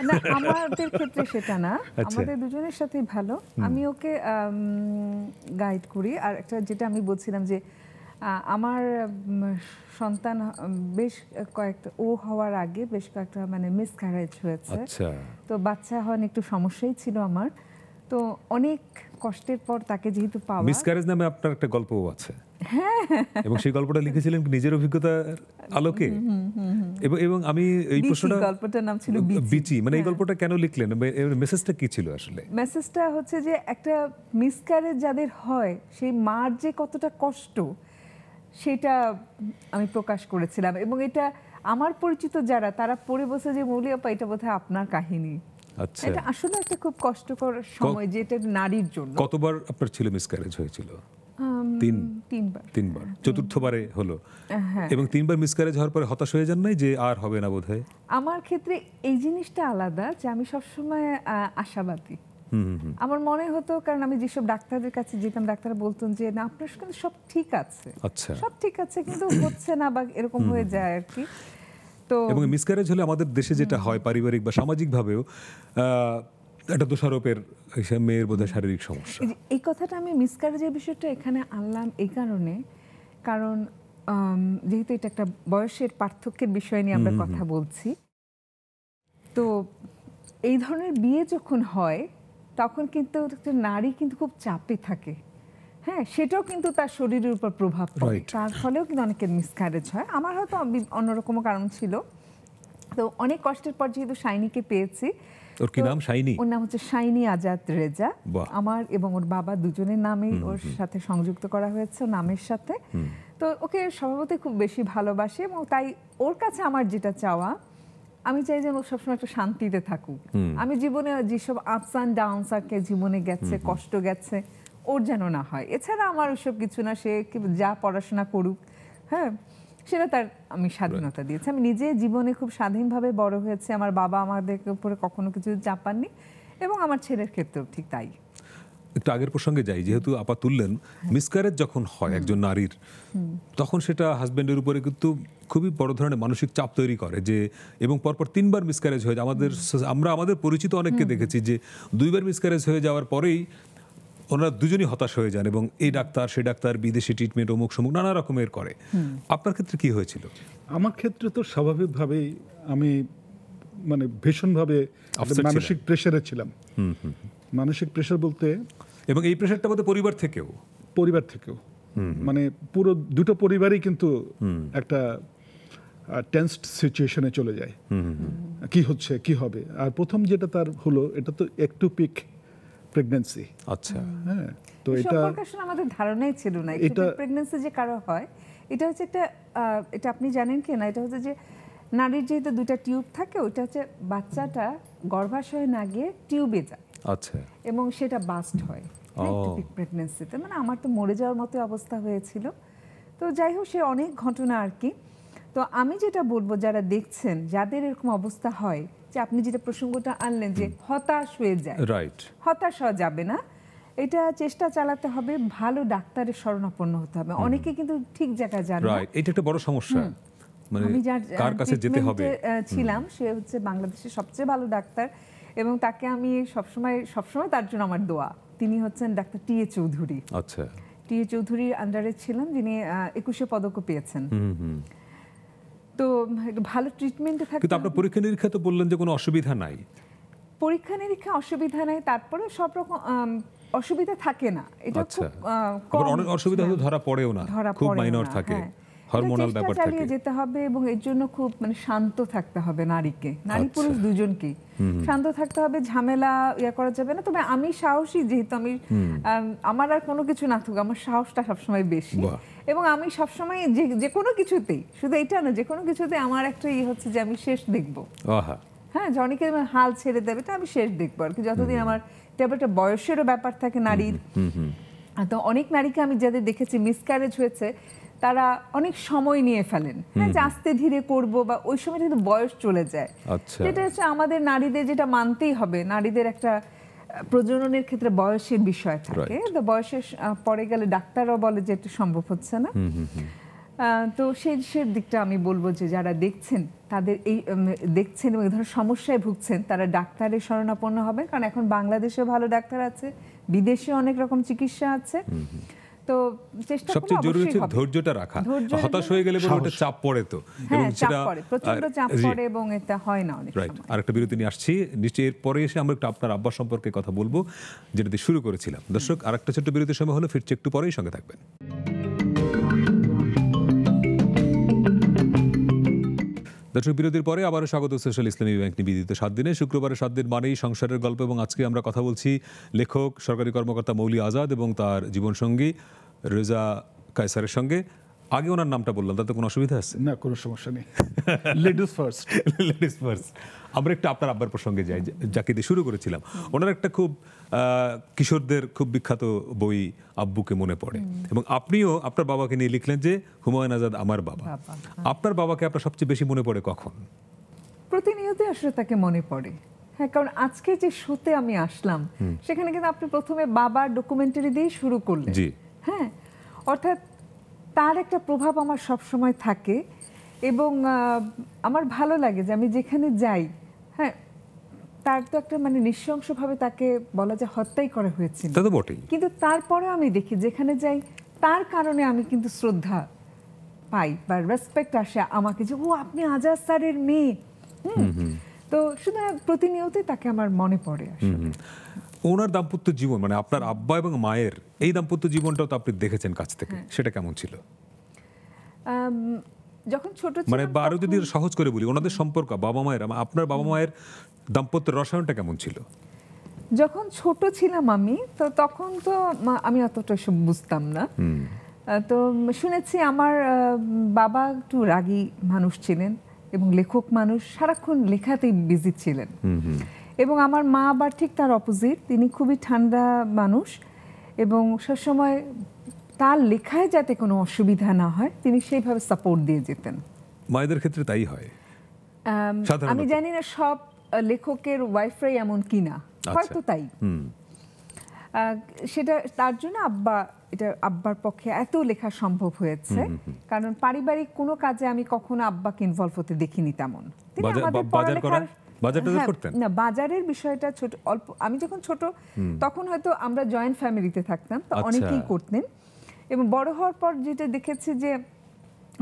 না, আমাদের ক্ষেত্রে সেটা না, আমাদের দুজনের সাথেই ভালো। আমি ওকে গাইড করি। আর একটা যেটা আমি বলছিলাম যে আমার সন্তান বেশ কয়েকটা, ও হওয়ার আগে বেশ কয়েকটা মানে মিসক্যারেজ হয়েছে। তো বাচ্চা হওয়ার একটু সমস্যাই ছিল আমার। তো অনেক কষ্টের পর তাকে যেহেতু পাওয়া। মিসক্যারেজ নামে আপনার একটা গল্পও আছে। এবং সেই গল্পটা লিখেছিলেন নিজের অভিজ্ঞতার আলোকে। এবং আমি এই প্রশ্নটা, গল্পটার নাম ছিল বিচি, মানে এই গল্পটা কেন লিখলেন, মেসেজটা কি ছিল আসলে? মেসেজটা হচ্ছে যে একটা মিসক্যারেজ যাদের হয় সেই মার যে কতটা কষ্ট সেটা আমি প্রকাশ করেছিলাম। এবং এটা আমার পরিচিত যারা, তারা পড়ে বসে যে মৌলি আপা এটা বোধহয় আপনার কাহিনী। আচ্ছা, এটা আসলে একটা খুব কষ্টকর সময়, যেটা নারীর জন্য। কতবার আপনার ছিল মিসক্যারেজ হয়েছিল? তিনবার। চতুর্থবারে হলো। এবং 3বার মিসক্যারেজ হওয়ার পরে হতাশ হয়ে যান নাই যে আর হবে না বোধহয়? আমার ক্ষেত্রে এই জিনিসটা আলাদা যে আমি সবসময় আশাবাদী। আমার মনে হতো, কারণ আমি যেসব ডাক্তারদের কাছে যেতাম, ডাক্তার বলতেন যে না আপনার কিন্তু সব ঠিক আছে, আচ্ছা, সব ঠিক আছে, কিন্তু হচ্ছে না বা এরকম হয়ে যায় আর কি। তো এবং মিসক্যারেজ হলে আমাদের দেশে যেটা হয় পারিবারিক বা সামাজিক ভাবেও একটা দোষারোপের, মেয়ের বোধহয় শারীরিক সমস্যা। এই কথাটা আমি মিসক্যারেজের বিষয়টা এখানে আনলাম এই কারণে, কারণ যেহেতু এটা একটা বয়সের পার্থক্যের বিষয় নিয়ে আমরা কথা বলছি, তো এই ধরনের বিয়ে যখন হয় তখন কিন্তু একটা নারী কিন্তু খুব চাপে থাকে। হ্যাঁ, সেটাও কিন্তু তার শরীরের উপর প্রভাব পড়ে, তার ফলেও কিন্তু অনেকের মিসক্যারেজ হয়। আমার হয়তো অন্যরকম কারণ ছিল। তো অনেক কষ্টের পর যেহেতু শাইনিকে পেয়েছি, ওর কি নাম? শাইনি? ওর নাম হচ্ছে শাইনি আজাদ রেজা। আমার এবং ওর বাবা দুজনের নামেই ওর সাথে সংযুক্ত করা হয়েছে নামের সাথে। তো ওকে স্বভাবতই খুব বেশি ভালোবাসি, এবং তাই ওর কাছে আমার যেটা চাওয়া, আমি চাই যেন ও সবসময় একটা শান্তিতে থাকুক। আমি জীবনে যেসব আপস অ্যান্ড ডাউনস আর জীবনে গেছে, কষ্ট গেছে, ওর যেন না হয়। এছাড়া আমার ওসব কিছু না, সে যা পড়াশোনা করুক, হ্যাঁ, সেটা তার আমি স্বাধীনতা দিয়েছি। আমি নিজে জীবনে খুব স্বাধীনভাবে বড় হয়েছে। আমার বাবা আমাদের উপরে কখনো কিছু চাপাননি, এবং আমার ছেলের ক্ষেত্রেও ঠিক তাই। একটু আগের প্রসঙ্গে যাই, যেহেতু আপা তুললেন, মিসক্যারেজ যখন হয় একজন নারীর, তখন সেটা হাজবেন্ডের উপরে কিন্তু খুবই বড় ধরনের মানসিক চাপ তৈরি করে, যে এবং পরপর 3বার মিসক্যারেজ হয়ে যায়। আমরা আমাদের পরিচিত অনেককে দেখেছি যে 2বার মিসক্যারেজ হয়ে যাওয়ার পরেই ওনারা দুজনই হতাশ হয়ে যান, এবং এই ডাক্তার সে ডাক্তার, বিদেশি ট্রিটমেন্ট, অমুক সমুক নানা রকমের করে। আপনার ক্ষেত্রে কি হয়েছিল? আমার ক্ষেত্রে তো স্বাভাবিকভাবেই আমি মানে ভীষণভাবে মানসিক প্রেশারে ছিলাম। মানসিক প্রেশার বলতে, এবং এই প্রেশারটা বলতে পরিবার থেকেও মানে পুরো দুটো পরিবারই কিন্তু একটা টেন্সড সিচুয়েশনে চলে যায়। কি হচ্ছে, কি হবে। আর প্রথম যেটা তার হলো, এটা তো একটুপিক প্রেগন্যান্সি। আচ্ছা, হ্যাঁ, তো এটা আমাদের ধারণাই ছিল না এটা প্রেগন্যান্সি যে কারো হয়। এটা হচ্ছে একটা, এটা আপনি জানেন কি না, এটা হচ্ছে যে নারীর যেহেতু 2টা টিউব থাকে, ওটা হচ্ছে বাচ্চাটা গর্ভাশয়ে না গিয়ে টিউবে যায়। আচ্ছা, এবং সেটা বাস্ট হয় একটুপিক প্রেগন্যান্সিতে। মানে আমার তো মরে যাওয়ার মতো অবস্থা হয়েছিল। তো যাই হোক, সে অনেক ঘটনা আর কি। তো আমি যেটা বলবো, যারা দেখছেন, যাদের এরকম অবস্থা হয়, যে আপনি যেটা প্রসঙ্গটা আনলেন যে হতাশ হয়ে যায়, রাইট, হতাশ হওয়া যাবে না। এটা চেষ্টা চালাতে হবে, ভালো ডাক্তারের শরণাপন্ন হতে হবে। অনেকে কিন্তু ঠিক জায়গায় যান না। রাইট, এটা একটা বড় সমস্যা। মানে কার কাছে যেতে হবে ছিলাম, সে হচ্ছে বাংলাদেশের সবচেয়ে ভালো ডাক্তার, এবং তাকে আমি সবসময় তার জন্য আমার দোয়া। তিনি হচ্ছেন ডাক্তার টি এ চৌধুরী। আচ্ছা, টি এ চৌধুরীর আন্ডারে ছিলেন, যিনি 21 পদকও পেয়েছেন। তো ভালো ট্রিটমেন্টে থাকে। কিন্তু আপনার পরীক্ষা নিরীক্ষা তো বললেন যে কোনো অসুবিধা নাই। পরীক্ষা নিরীক্ষা অসুবিধা নাই, তারপরে সব রকম অসুবিধা থাকে না। এটা খুব অনেক অসুবিধা হয়তো ধরা পড়েও না, খুব মাইনর থাকে, হরমোনাল ব্যাপার থাকে। চালিয়ে যেতে হবে, এবং এর জন্য খুব মানে শান্ত থাকতে হবে নারীকে, নারী পুরুষ দুজনকেই শান্ত থাকতে হবে। ঝামেলা করা যাবে না। তবে আমি সাহসী, যেহেতু আমি আমার আর কোনো কিছু না থাকুক, আমার সাহসটা সবসময় বেশি, এবং আমি সবসময় যে কোনো কিছুতেই, শুধু এটা না, যে কোনো কিছুতে আমার একটা হচ্ছে যে আমি শেষ দেখবো। হ্যাঁ, অনেকে হাল ছেড়ে দেবে, এটা আমি শেষ দেখবো আর কি, যতদিন আমার একটা বয়সেরও ব্যাপার থাকে নারীর। তো অনেক নারীকে আমি যাদের দেখেছি মিসক্যারেজ হয়েছে, তারা অনেক সময় নিয়ে ফেলেন, হ্যাঁ, যে আস্তে ধীরে করব, বা ওই সময় কিন্তু বয়স চলে যায়। যেটা হচ্ছে আমাদের নারীদের যেটা মানতেই হবে, নারীদের একটা প্রজননের ক্ষেত্রে বয়সের বিষয় থাকে। তো বয়সের পরে গেলে ডাক্তাররাও বলে যে এটা সম্ভব হচ্ছে না। তো সেই দিকটা আমি বলবো যে যারা দেখছেন, তাদের দেখছেন এবং এই ধরনের সমস্যায় ভুগছেন, তারা ডাক্তারের শরণাপন্ন হবে। কারণ এখন বাংলাদেশে ভালো ডাক্তার আছে, বিদেশে অনেক রকম চিকিৎসা আছে। তো চেষ্টা করব, সবচেয়ে জরুরি হচ্ছে ধৈর্যটা রাখা। হতাশ হয়ে গেলে বড় একটা চাপ পড়ে, তো এবং সেটা প্রচন্ড চাপ পড়ে, এবং এটা হয় না অনেক সময়। আরেকটা বিরতি নিয়ে আসছি, নিশ্চয়ই এর পরে এসে আমরা একটু আপনার আব্বা সম্পর্কে কথা বলবো, যেটা দিয়ে শুরু করেছিলাম। দর্শক, আরেকটা ছোট্ট বিরতির সময় হলো, ফিরছে একটু পরেই, সঙ্গে থাকবেন। দর্শক বিরতির পরে আবারও স্বাগত সোশ্যাল ইসলামী ব্যাংক নিবেদিত 7 দিনে। শুক্রবারের 7 দিন মানেই সংসারের গল্প, এবং আজকে আমরা কথা বলছি লেখক, সরকারি কর্মকর্তা মৌলি আজাদ এবং তার জীবনসঙ্গী রেজা কায়সারের সঙ্গে। আগে ওনার নামটা বললাম, তাতে কোনো অসুবিধা আছে? না, কোনো সমস্যা নেই। Ladies first. Ladies first. আমরা একটু আপনার আব্বার প্রসঙ্গে যাই, যাকে দিয়ে শুরু করেছিলাম। ওনার একটা খুব কিশোরদের খুব বিখ্যাত বই আব্বুকে মনে পড়ে, এবং আপনিও আপনার বাবাকে নিয়ে লিখলেন যে হুমায়ুন আজাদ আমার বাবা। আপনার বাবাকে আপনার সবচেয়ে বেশি মনে পড়ে কখন? প্রতিনিয়ত আসলে তাকে মনে পড়ে। হ্যাঁ, কারণ আজকে যে শোতে আমি আসলাম সেখানে কিন্তু আপনি প্রথমে বাবার ডকুমেন্টারি দিয়ে শুরু করলেন। জি। হ্যাঁ, অর্থাৎ তার একটা প্রভাব আমার সব সময় থাকে, এবং আমার ভালো লাগে যে আমি যেখানে যাই, হ্যাঁ, তার তো একটা মানে নৃশংসভাবে তাকে বলা যায় হত্যাই করা হয়েছিল, তা তো বটেই। কিন্তু তারপরে আমি দেখি যেখানে যাই তার কারণে আমি কিন্তু শ্রদ্ধা পাই বা রেসপেক্ট আসে আমাকে, যে ও আপনি আজাদ স্যারের মেয়ে। তো সুতরাং প্রতিনিয়তই তাকে আমার মনে পড়ে আসলে। ওনার দাম্পত্য জীবন, মানে আপনার আব্বা এবং মায়ের এই দাম্পত্য জীবনটাও তো আপনি দেখেছেন কাছ থেকে, সেটা কেমন ছিল? যখন ছোট মানে ছিলাম আরো যদি তখন- সহজ করে বলি, ওনাদের সম্পর্ক বাবা মায়ের, আপনার বাবা মায়ের দাম্পত্যের রসায়নটা কেমন ছিল? যখন ছোট ছিলাম আমি, তো তখন তো আমি অতটা সব বুঝতাম না। তো শুনেছি আমার বাবা একটু রাগী মানুষ ছিলেন এবং লেখক মানুষ, সারাক্ষণ লেখাতেই বিজি ছিলেন। এবং আমার মা আবার ঠিক তার অপোজিট, তিনি খুবই ঠান্ডা মানুষ, এবং সবসময় তার লেখায় যাতে কোনো অসুবিধা না হয় তিনি সেইভাবে সাপোর্ট দিয়ে যেতেন। মায়েদের ক্ষেত্রে তাই হয় সাধারণত। আমি জানি না সব লেখকের ওয়াইফরাই এমন কিনা, হয়তো তাই। সেটা তার জন্য আব্বার পক্ষে এত লেখা সম্ভব হয়েছে, কারণ পারিবারিক কোনো কাজে আমি কখনো আব্বাকে ইনভলভ হতে দেখিনি তেমন। না, বাজারের বিষয়টা ছোট অল্প, আমি যখন ছোট তখন হয়তো আমরা জয়েন্ট ফ্যামিলিতে থাকতাম, তো অনেকেই করতেন। এবং বড় হওয়ার পর যেটা দেখেছি যে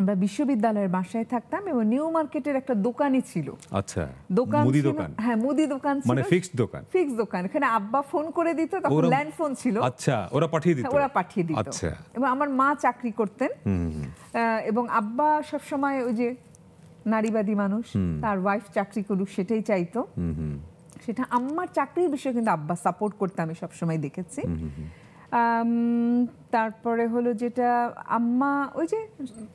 আমরা বিশ্ববিদ্যালয়ের বাসায় থাকতাম, এবং নিউ মার্কেটের একটা দোকানই ছিল। আচ্ছা, দোকান মুদি ছিল, দোকান। হ্যাঁ মুদি দোকান ছিল, মানে ফিক্সড দোকান। ফিক্সড দোকান। এখানে আব্বা ফোন করে দিত, তখন ল্যান্ড ফোন ছিল। আচ্ছা, ওরা পাঠিয়ে দিত। ওরা পাঠিয়ে দিত। আচ্ছা। এবং আমার মা চাকরি করতেন, এবং আব্বা সব সময় ওই যে নারীবাদী মানুষ, তার ওয়াইফ চাকরি করুক সেটাই চাইতো। সেটা আম্মার চাকরির বিষয়ে কিন্তু আব্বা সাপোর্ট করতে আমি সবসময় দেখেছি। তারপরে হলো যেটা আম্মা ওই যে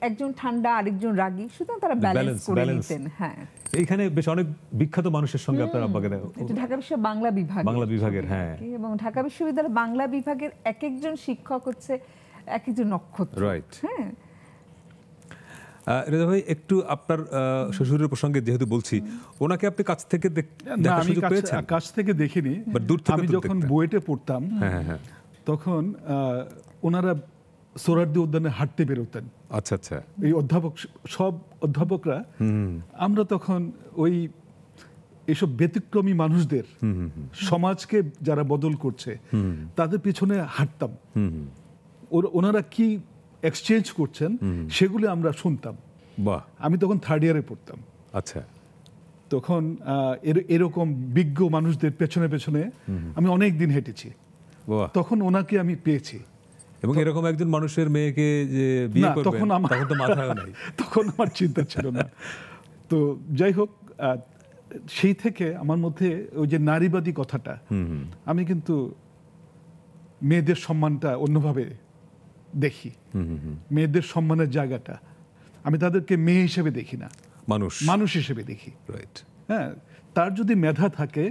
একজন ঠান্ডা আরেকজন রাগী, সুতরাং তারা ব্যালেন্স করে নিতেন। হ্যাঁ, এইখানে বেশ অনেক বিখ্যাত মানুষের সঙ্গে আপনার আব্বাকে ঢাকা বিশ্ববিদ্যালয় বাংলা বিভাগের, হ্যাঁ, এবং ঢাকা বিশ্ববিদ্যালয় বাংলা বিভাগের এক একজন শিক্ষক হচ্ছে এক একজন নক্ষত্র। রাইট। হ্যাঁ, রেজা ভাই, একটু আপনার শ্বশুরের প্রসঙ্গে যেহেতু বলছি, ওনাকে আপনি কাছ থেকে দেখার সুযোগ পেয়েছেন? কাছ থেকে দেখিনি, আমি যখন বুয়েটে পড়তাম তখন ওনারা সোহরাওয়ার্দী উদ্যানে হাঁটতে বেরোতেন। আচ্ছা আচ্ছা। এই সব অধ্যাপকরা আমরা তখন ওই এইসব ব্যতিক্রমী মানুষদের, সমাজকে যারা বদল করছে তাদের পিছনে হাঁটতাম। ওনারা কি এক্সচেঞ্জ করছেন সেগুলো আমরা শুনতাম। বাহ। আমি তখন 3rd ইয়ারে পড়তাম। আচ্ছা। তখন এরকম বিজ্ঞ মানুষদের পেছনে পেছনে আমি অনেক দিন হেঁটেছি। তখন ওনাকে আমি পেয়েছি, এবং এরকম একজন মানুষের মেয়েকে যে বিয়ে করবেন তখন তো মাথায় নাই, তখন আমার চিন্তা ছিল না। তো যাই হোক, সেই থেকে আমার মধ্যে ওই যে নারীবাদী কথাটা, আমি কিন্তু মেয়েদের সম্মানটা অন্যভাবে দেখি। মেয়েদের সম্মানের জায়গাটা আমি তাদেরকে মেয়ে হিসেবে দেখি না, মানুষ হিসেবে দেখি। রাইট। হ্যাঁ, তার যদি মেধা থাকে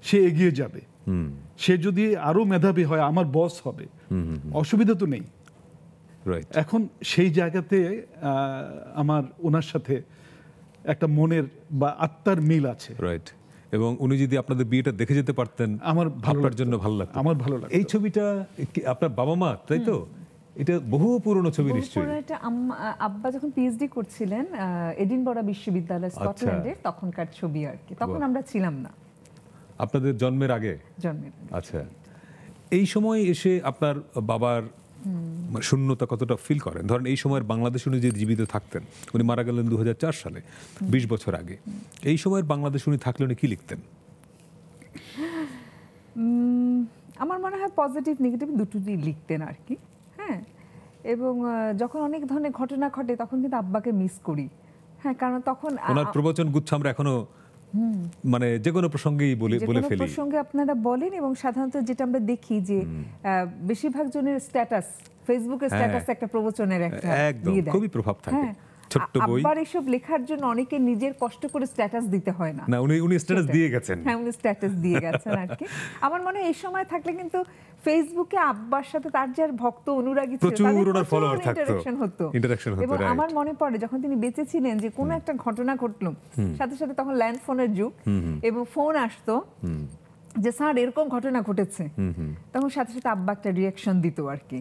সে এগিয়ে যাবে, সে যদি আরো মেধাবী হয় আমার বস হবে, অসুবিধা তো নেই। রাইট। এখন সেই জায়গাতে আমার ওনার সাথে একটা মনের বা আত্মার মিল আছে। রাইট। এবং উনি যদি আপনাদের বিয়েটা দেখে যেতে পারতেন, আমার আপনার জন্য ভালো লাগতো। আমার ভালো লাগতো। এই ছবিটা আপনার বাবা মা, তাই তো? এটা বহু পুরনো ছবি নিশ্চয়ই। এটা আব্বা যখন পিএইচডি করছিলেন এডিনবরা বিশ্ববিদ্যালয় স্কটল্যান্ডে, তখনকার ছবি আর কি। তখন আমরা ছিলাম না, আপনাদের জন্মের আগে। আচ্ছা। এই সময় এসে আপনার বাবার শূন্যতা কতটা ফিল করেন? ধরেন এই সময়ের বাংলাদেশে উনি যে জীবিত থাকতেন, উনি মারা গেলেন 2004 সালে, 20 বছর আগে। এই সময়ের বাংলাদেশে উনি থাকলে উনি কি লিখতেন? আমার মনে হয় পজিটিভ নেগেটিভ দুটোই লিখতেন আর কি। হ্যাঁ, এবং যখন অনেক ধরনের ঘটনা ঘটে তখন কিন্তু আব্বাকে মিস করি। হ্যাঁ, কারণ তখন ওনার প্রবচন গুচ্ছ আমরা এখনো মানে যে কোনো প্রসঙ্গেই বলে যে কোনো ফেলি। প্রসঙ্গে আপনারা বলেন, এবং সাধারণত যেটা আমরা দেখি যে বেশিরভাগ জনের স্ট্যাটাস, ফেসবুকের স্ট্যাটাস একটা প্রবচনের একটা একদম দিয়ে দেয়। খুবই প্রভাব থাকে। ছোট্ট বই। আব্বার এসব লেখার জন্য অনেকে নিজের কষ্ট করে স্ট্যাটাস দিতে হয় না। না, উনি স্ট্যাটাস দিয়ে গেছেন। হ্যাঁ, উনি স্ট্যাটাস দিয়ে গেছেন আর কি। আমার মনে হয় এই সময় থাকলে কিন্তু ফেসবুকে আব্বার সাথে তার যার ভক্ত অনুরাগী ছিল, প্রচুর তাদের ওনার ফলোয়ার থাকতো, ইন্টারাকশন হতো। এবং right. আমার মনে পড়ে যখন তিনি বেঁচে ছিলেন যে কোনো একটা ঘটনা ঘটলো, সাথে সাথে তখন ল্যান্ড ফোনের যুগ, এবং ফোন আসতো যে স্যার এরকম ঘটনা ঘটেছে, তখন সাথে সাথে আব্বা একটা রিয়াকশন দিত আর কি।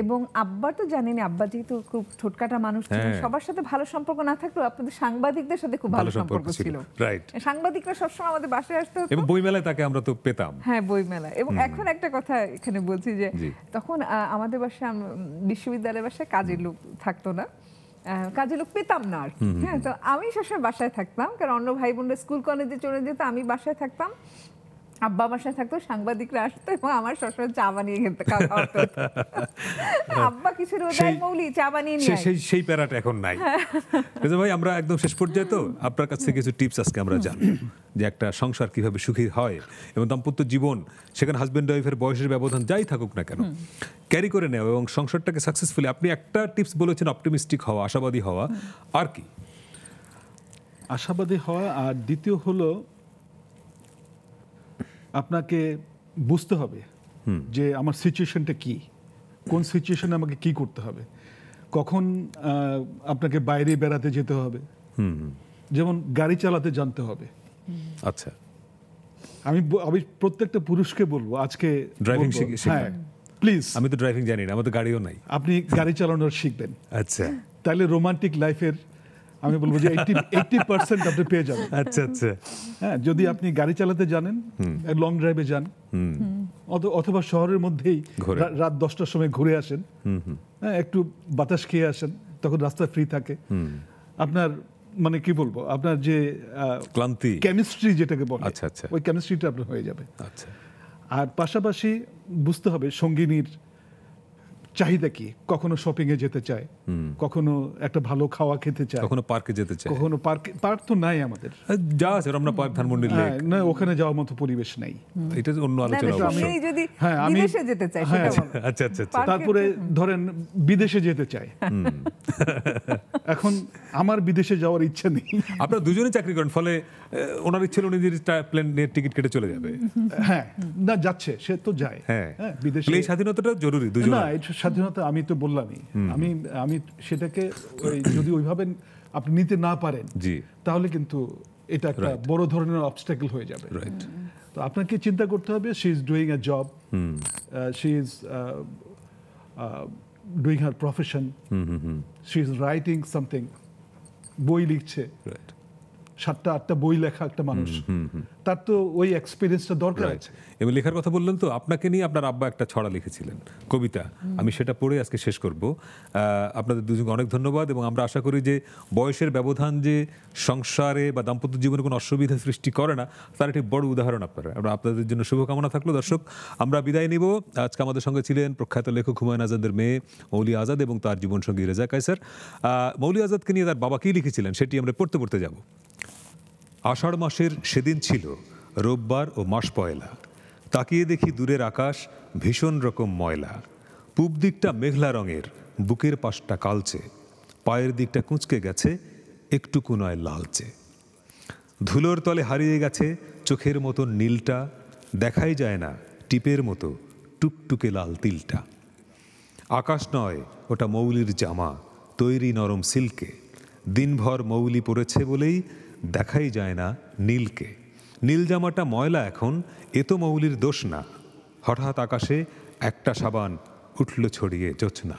এবং আব্বার তো জানেনি, আব্বা যেহেতু খুব ঠোটকাটা মানুষ ছিলেন, সবার সাথে ভালো সম্পর্ক না থাকলেও আপনাদের সাংবাদিকদের সাথে খুব ভালো সম্পর্ক ছিল। রাইট। সাংবাদিকরা সবসময় আমাদের বাসায় আসতে হতো, এবং বইমেলায় তাকে আমরা তো পেতাম। হ্যাঁ, বইমেলা। এবং এখন একটা কথা এখানে বলছি যে তখন আমাদের বাসায়, বিশ্ববিদ্যালয়ের বাসায় কাজের লোক থাকতো না, কাজের লোক পেতাম না আর কি। হ্যাঁ, তো আমি সবসময় বাসায় থাকতাম, কারণ অন্য ভাই বোনরা স্কুল কলেজে চলে যেত, আমি বাসায় থাকতাম। আব্বা বাসায় থাকতো, সাংবাদিকরা আসতো এবং আমার সবসময় চা বানিয়ে খাওয়া হতো। আব্বা কিছু রোজাই মৌলি চা বানিয়ে নিয়ে সেই প্যারাটা এখন নাই। ভাই, আমরা একদম শেষ পর্যায়ে, তো আপনার কাছ থেকে কিছু টিপস আজকে আমরা জানবো যে একটা সংসার কিভাবে সুখী হয় এবং দাম্পত্য জীবন, সেখানে হাজবেন্ড ওয়াইফের বয়সের ব্যবধান যাই থাকুক না কেন, ক্যারি করে নেওয়া এবং সংসারটাকে সাকসেসফুলি। আপনি একটা টিপস বলেছেন, অপটিমিস্টিক হওয়া, আশাবাদী হওয়া। আর কি? আশাবাদী হওয়া। আর দ্বিতীয় হলো আপনাকে বুঝতে হবে যে আমার সিচুয়েশনটা কি, কোন সিচুয়েশনে আমাকে কি করতে হবে, কখন আপনাকে বাইরে বেড়াতে যেতে হবে, যেমন গাড়ি চালাতে জানতে হবে। আচ্ছা, আমি প্রত্যেকটা পুরুষকে বলবো আজকে ড্রাইভিং হ্যাঁ প্লিজ। আমি তো ড্রাইভিং জানি না, আমার তো গাড়িও নাই। আপনি গাড়ি চালানোর শিখবেন। আচ্ছা, তাহলে রোমান্টিক লাইফের আমি বলবো যে 80% আপনি পেয়ে যাবেন। আচ্ছা আচ্ছা। হ্যাঁ, যদি আপনি গাড়ি চালাতে জানেন, লং ড্রাইভে যান, অথবা শহরের মধ্যেই রাত 10টার সময় ঘুরে আসেন, হ্যাঁ, একটু বাতাস খেয়ে আসেন, তখন রাস্তা ফ্রি থাকে। আপনার মানে কি বলবো, আপনার যে ক্লান্তি, কেমিস্ট্রি যেটাকে বলে, আচ্ছা আচ্ছা, ওই কেমিস্ট্রিটা আপনার হয়ে যাবে। আচ্ছা। আর পাশাপাশি বুঝতে হবে সঙ্গিনীর চাহিদা কি। কখনো শপিং এ যেতে চায়, কখনো একটা ভালো খাওয়া খেতে চায়, কখনো পার্কে যেতে চায়, কখনো পার্ক তো নাই আমাদের, যা আছে রমনা পার্ক, ধানমন্ডি লেক, না ওখানে যাওয়ার মতো পরিবেশ নাই। এটা অন্য আলোচনা। যদি বিদেশে যেতে চায়, আচ্ছা আচ্ছা। তারপরে ধরেন বিদেশে যেতে চায়, এখন আমার বিদেশে যাওয়ার ইচ্ছা নেই। আপনারা দুজনেই চাকরি করেন, ফলে ওনার ইচ্ছে হলে উনি প্লেনের টিকিট কেটে চলে যাবে। হ্যাঁ, না যাচ্ছে, সে তো যায়। হ্যাঁ, বিদেশে। এই স্বাধীনতাটা জরুরি দুজনের। না, এই স্বাধীনতা আমি তো বললামই, আমি সেটাকে যদি ওইভাবে আপনি নিতে না পারেন, তাহলে কিন্তু এটা একটা বড় ধরনের অবস্ট্যাকল হয়ে যাবে। তো আপনাকে চিন্তা করতে হবে, she is doing a job, she is doing her profession, she is writing something, বই লিখছে, 7-8টা বই লেখা একটা মানুষ, তার তো ওই এক্সপেরিয়েন্সটা দরকার আছে। এবং লেখার কথা বললেন তো, আপনাকে নিয়ে আপনার আব্বা একটা ছড়া লিখেছিলেন, কবিতা, আমি সেটা পড়ে আজকে শেষ করব। আপনাদের দুজনকে অনেক ধন্যবাদ, এবং আমরা আশা করি যে বয়সের ব্যবধান যে সংসারে বা দাম্পত্য জীবনে কোনো অসুবিধা সৃষ্টি করে না, তার একটি বড় উদাহরণ আপনারা। আমরা আপনাদের জন্য শুভকামনা থাকলো। দর্শক, আমরা বিদায় নিব। আজকে আমাদের সঙ্গে ছিলেন প্রখ্যাত লেখক হুমায়ুন আজাদের মেয়ে মৌলি আজাদ এবং তার জীবনসঙ্গী রেজা কায়সার। মৌলি আজাদকে নিয়ে তার বাবা কী লিখেছিলেন সেটি আমরা পড়তে যাব। আষাঢ় মাসের সেদিন ছিল রোববার ও মাস পয়লা, তাকিয়ে দেখি দূরের আকাশ ভীষণ রকম ময়লা, পূব দিকটা মেঘলা রঙের, বুকের পাশটা কালচে, পায়ের দিকটা কুঁচকে গেছে একটুকু নয় লালচে, ধুলোর তলে হারিয়ে গেছে চোখের মতন নীলটা, দেখাই যায় না টিপের মতো টুকটুকে লাল তিলটা, আকাশ নয় ওটা মৌলির জামা, তৈরি নরম সিল্কে, দিনভর মৌলি পড়েছে বলেই দেখাই যায় না নীলকে, নীল জামাটা ময়লা এখন, এ তো মৌলির দোষ না, হঠাৎ আকাশে একটা সাবান উঠল ছড়িয়ে জোছনা।